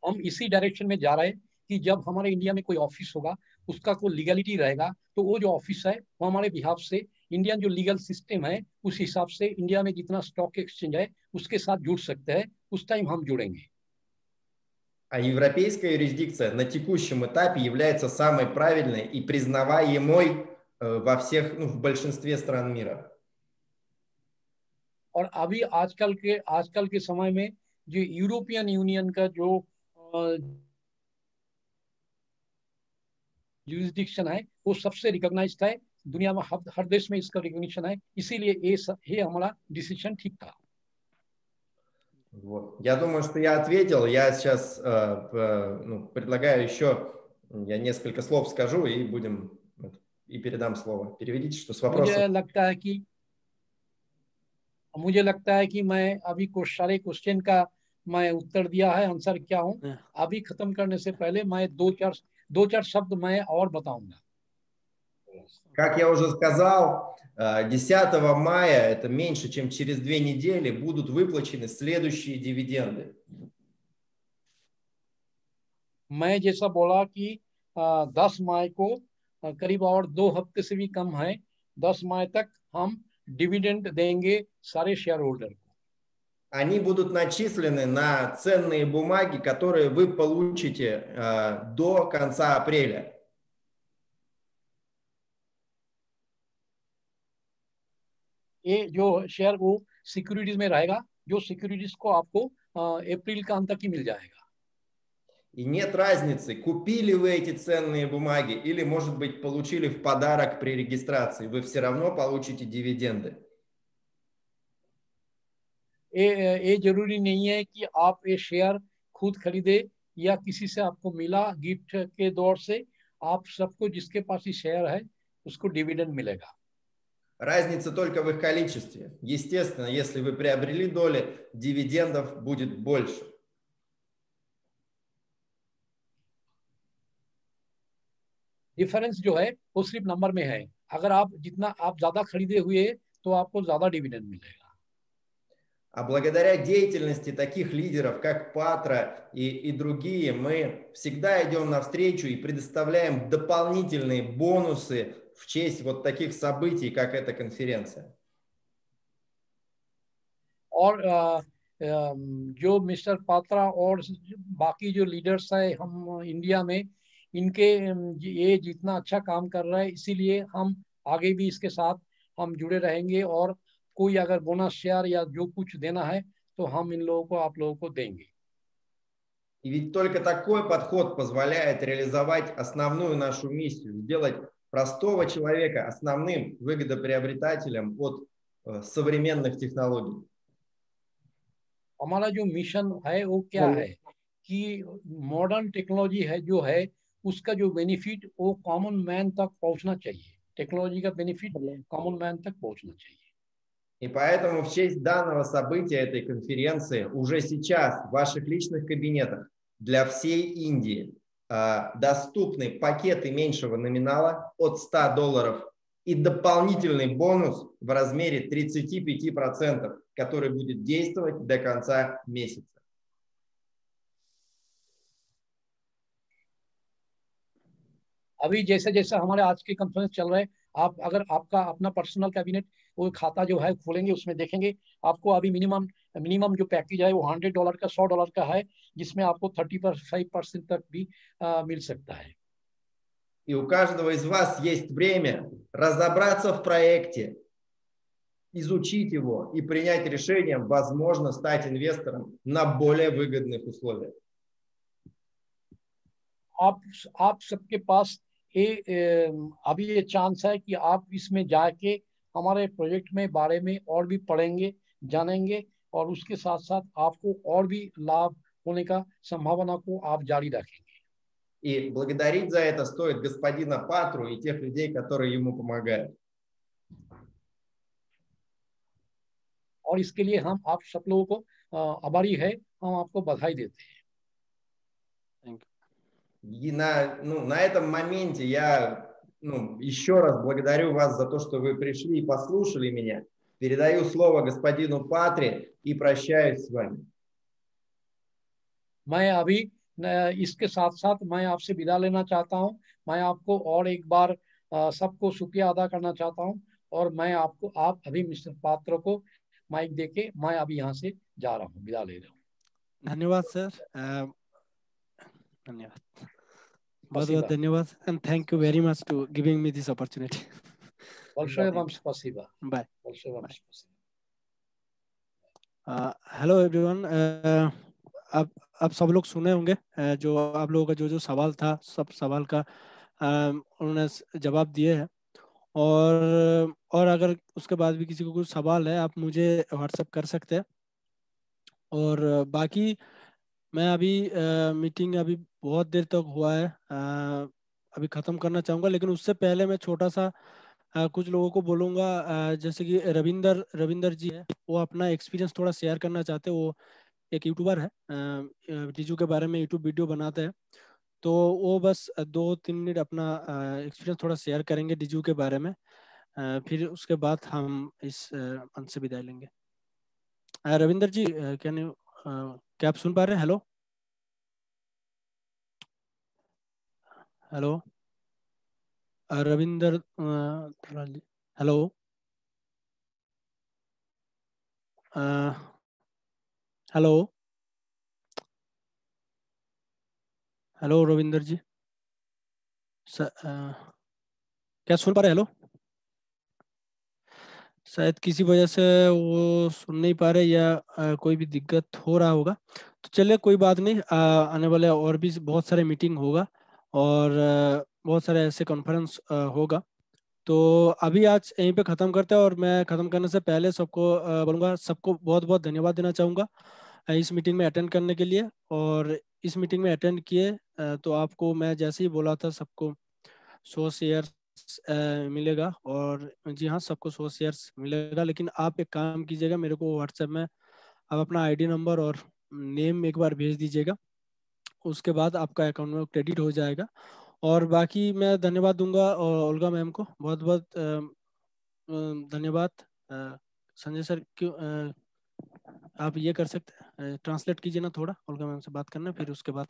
हम इसी डायरेक्शन में जा रहे हैं कि जब हमारे इंडिया में कोई ऑफिस होगा उसका कोई लीगलिटी रहेगा तो वो जो ऑफिस है वो हमारे बिहाफ से इंडियन जो लीगल सिस्टम है उस हिसाब से इंडिया में जितना स्टॉक एक्सचेंज है उसके साथ जुड़ सकते हैं, उस टाइम हम जुड़ेंगे। А европейская юрисдикция на текущем этапе является самой правильной и признаваемой в большинстве стран мира. और अभी आजकल के समय में जो यूरोपियन यूनियन का जो जुरिस्डिक्शन है वो सबसे रिकॉग्नाइज्ड है दुनिया में, हर देश में इसका रिकॉग्निशन है, इसीलिए ये हमारा डिसीजन ठीक था। Вот. Я думаю, что я ответил. Я сейчас предлагаю еще, я несколько слов скажу и передам слово. Переведите, что с вопросом. मुझे लगता है कि मैं अभी सारे क्वेश्चन का मैं उत्तर दिया है, आंसर क्या हूँ। अभी खत्म करने से पहले मैं दो चार शब्द मैं और बताऊंगा। Как я уже сказал, 10 мая, это меньше, чем через 2 недели, будут выплачены следующие дивиденды. मैं जैसा बोला कि 10 मई को करीब और 2 हफ्ते से भी कम है, 10 मई तक हम डिविडेंड देंगे सारे शेयर होल्डर को। Они будут начислены на ценные бумаги, которые вы получите до конца апреля. ये जो शेयर वो सिक्योरिटीज में रहेगा, जो सिक्योरिटीज को आपको अप्रैल का अंत तक ही मिल जाएगा। И нет разницы, купили вы эти ценные бумаги или, может быть, получили в подарок при регистрации. Вы все равно получите дивиденды. ये जरूरी नहीं है कि आप ये शेयर खुद खरीदे या किसी से आपको मिला गिफ्ट के दौर से. आप सबको जिसके पास ये शेयर है उसको डिविडेंड मिलेगा. Разница только в их количестве. Естественно, если вы приобрели доли, дивидендов будет больше. डिफरेंस जो है वो सिर्फ नंबर में है. अगर आप जितना आप ज्यादा खरीदे हुए तो आपको ज्यादा डिविडेंड मिलेगा. А благодаря деятельности таких лидеров, как Патра и другие, мы всегда идем навстречу и предоставляем дополнительные бонусы в честь вот таких событий, как эта конференция. और जो मिस्टर पात्रा और बाकी जो लीडर्स है हम इंडिया में, इनके ये जितना अच्छा काम कर रहा है, इसीलिए हम आगे भी इसके साथ हम जुड़े रहेंगे. और कोई अगर बोनस शेयर या जो कुछ देना है तो हम इन लोगों को आप लोगों को देंगे. И ведь только такой подход позволяет реализовать основную нашу миссию, сделать простого человека основным выгодоприобретателем от современных технологий. हमारा जो मिशन है वो क्या है कि मॉडर्न टेक्नोलॉजी है जो है उसका जो बेनिफिट वो कॉमन मैन तक पहुंचना चाहिए. टेक्नोलॉजी का बेनिफिट कॉमन मैन तक पहुंचना चाहिए. И поэтому в честь данного события этой конференции уже сейчас в ваших личных кабинетах для всей Индии доступны пакеты меньшего номинала от $100 и дополнительный бонус в размере 35%, который будет действовать до конца месяца. अभी जैसे जैसे हमारे आज के कॉन्फ्रेंस चल रहे हैं, आप अगर आपका अपना पर्सनल कैबिनेट वो खाता जो है खोलेंगे उसमें देखेंगे आपको अभी मिनिमम जो पैकेज है वो $100 का $100 का है, जिसमें आपको 35% तक भी मिल सकता है. И у каждого из вас есть время разобраться в проекте, изучить его и принять решение, возможно, стать инвестором на более выгодных условиях. आप सबके पास अभी ये चांस है कि आप इसमें जाके हमारे प्रोजेक्ट में बारे में और भी पढ़ेंगे, जानेंगे और उसके साथ साथ आपको और भी लाभ होने का संभावना को आप जारी रखेंगे. И благодарить за это стоит господина Патру и тех людей, которые ему помогают. और इसके लिए हम आप सब लोगों को आभारी है, हम आपको बधाई देते हैं. И на этом моменте я еще раз благодарю вас за то, что вы пришли и послушали меня. Передаю слово господину Патре и прощаюсь с вами. मैं अभी इसके साथ साथ मैं आपसे विदा लेना चाहता हूं. मैं आपको और एक बार सबको शुक्रिया अदा करना चाहता हूं और मैं आप अभी मिस्टर पात्र को माइक देके मैं अभी यहाँ से जा रहा हूँ, विदा ले रहा हूँ. धन्यवाद सर, धन्यवाद, बहुत बहुत धन्यवाद, and thank you very much to giving me this opportunity. Большое вам спасибо. Bye. Большое вам спасибо. Hello everyone, आप सब लोग सुने होंगे जो आप लोगों का जो सवाल था, सब सवाल का उन्होंने जवाब दिए हैं. और अगर उसके बाद भी किसी को कुछ सवाल है आप मुझे व्हाट्सएप कर सकते हैं. और बाकी मैं अभी मीटिंग अभी बहुत देर तक हुआ है, अभी ख़त्म करना चाहूँगा, लेकिन उससे पहले मैं छोटा सा कुछ लोगों को बोलूँगा. जैसे कि रविंदर जी है, वो अपना एक्सपीरियंस थोड़ा शेयर करना चाहते हैं. वो एक यूट्यूबर है, डीजू के बारे में यूट्यूब वीडियो बनाते हैं, तो वो बस 2-3 मिनट अपना एक्सपीरियंस थोड़ा शेयर करेंगे डीजू के बारे में. फिर उसके बाद हम इस मंच से विदाई लेंगे. रविंदर जी, क्या आप सुन पा रहे हैं? हेलो हेलो रविंदर जी, हेलो हेलो हेलो रविंदर जी, क्या सुन पा रहे हैं? हेलो, शायद किसी वजह से वो सुन नहीं पा रहे या कोई भी दिक्कत हो रहा होगा. तो चलिए कोई बात नहीं, आने वाले और भी बहुत सारे मीटिंग होगा और बहुत सारे ऐसे कॉन्फ्रेंस होगा। तो अभी आज यहीं पे ख़त्म करते हैं, और मैं ख़त्म करने से पहले सबको बोलूँगा, सबको बहुत बहुत धन्यवाद देना चाहूँगा इस मीटिंग में अटेंड करने के लिए। और इस मीटिंग में अटेंड किए तो आपको मैं जैसे ही बोला था सबको 100 शेयर्स मिलेगा, और जी हाँ सबको 100 शेयर्स मिलेगा। लेकिन आप एक काम कीजिएगा, मेरे को व्हाट्सएप में आप अपना आईडी नंबर और नेम एक बार भेज दीजिएगा, उसके बाद आपका अकाउंट में क्रेडिट हो जाएगा। और बाकी मैं धन्यवाद दूंगा और ओल्गा मैम को बहुत बहुत धन्यवाद। संजय सर क्यों आप ये कर सकते हैं, ट्रांसलेट कीजिए ना थोड़ा, ओल्गा मैम से बात करना, फिर उसके बाद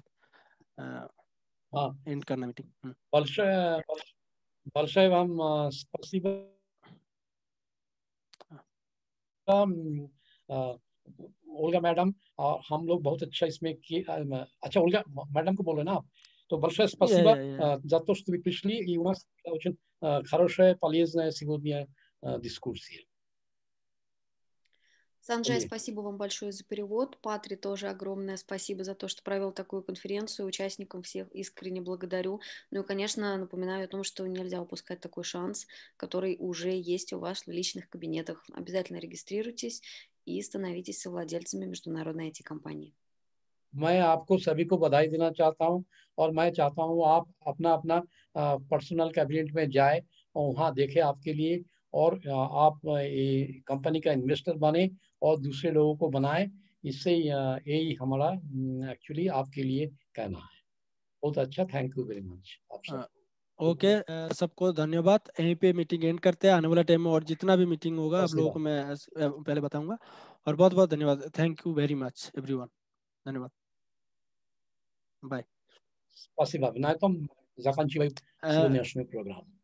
एंड करना मीटिंग। Большое вам спасибо. ओल्गा मैडम, और हम लोग बहुत अच्छा इसमें किए। अच्छा ओल्गा मैडम को बोलो ना आप। To большое спасибо за то, что вы пришли, и у нас очень хорошая, полезная сегодня дискуссия. Санджай, спасибо вам большое за перевод. Патри, тоже огромное спасибо за то, что провел такую конференцию. Участникам всех искренне благодарю. Ну и, конечно, напоминаю о том, что нельзя упускать такой шанс, который уже есть у вас в личных кабинетах. Обязательно регистрируйтесь и становитесь совладельцами международной IT-компании. मैं आपको सभी को बधाई देना चाहता हूं, और मैं चाहता हूं आप अपना अपना पर्सनल कैबिनेट में जाए और वहां देखें आपके लिए, और आप कंपनी का इन्वेस्टर बने और दूसरे लोगों को बनाएं। इससे यही हमारा एक्चुअली आपके लिए कहना है। बहुत अच्छा, थैंक यू वेरी मच आप सबको। ओके, सबको धन्यवाद। यहीं पे मीटिंग एंड करते हैं। आने वाला टाइम में और जितना भी मीटिंग होगा आप लोगों को मैं पहले बताऊंगा। और बहुत बहुत धन्यवाद, thank you very much everyone, धन्यवाद, बाय। Спасибо. На этом заканчиваем сегодняшний программу.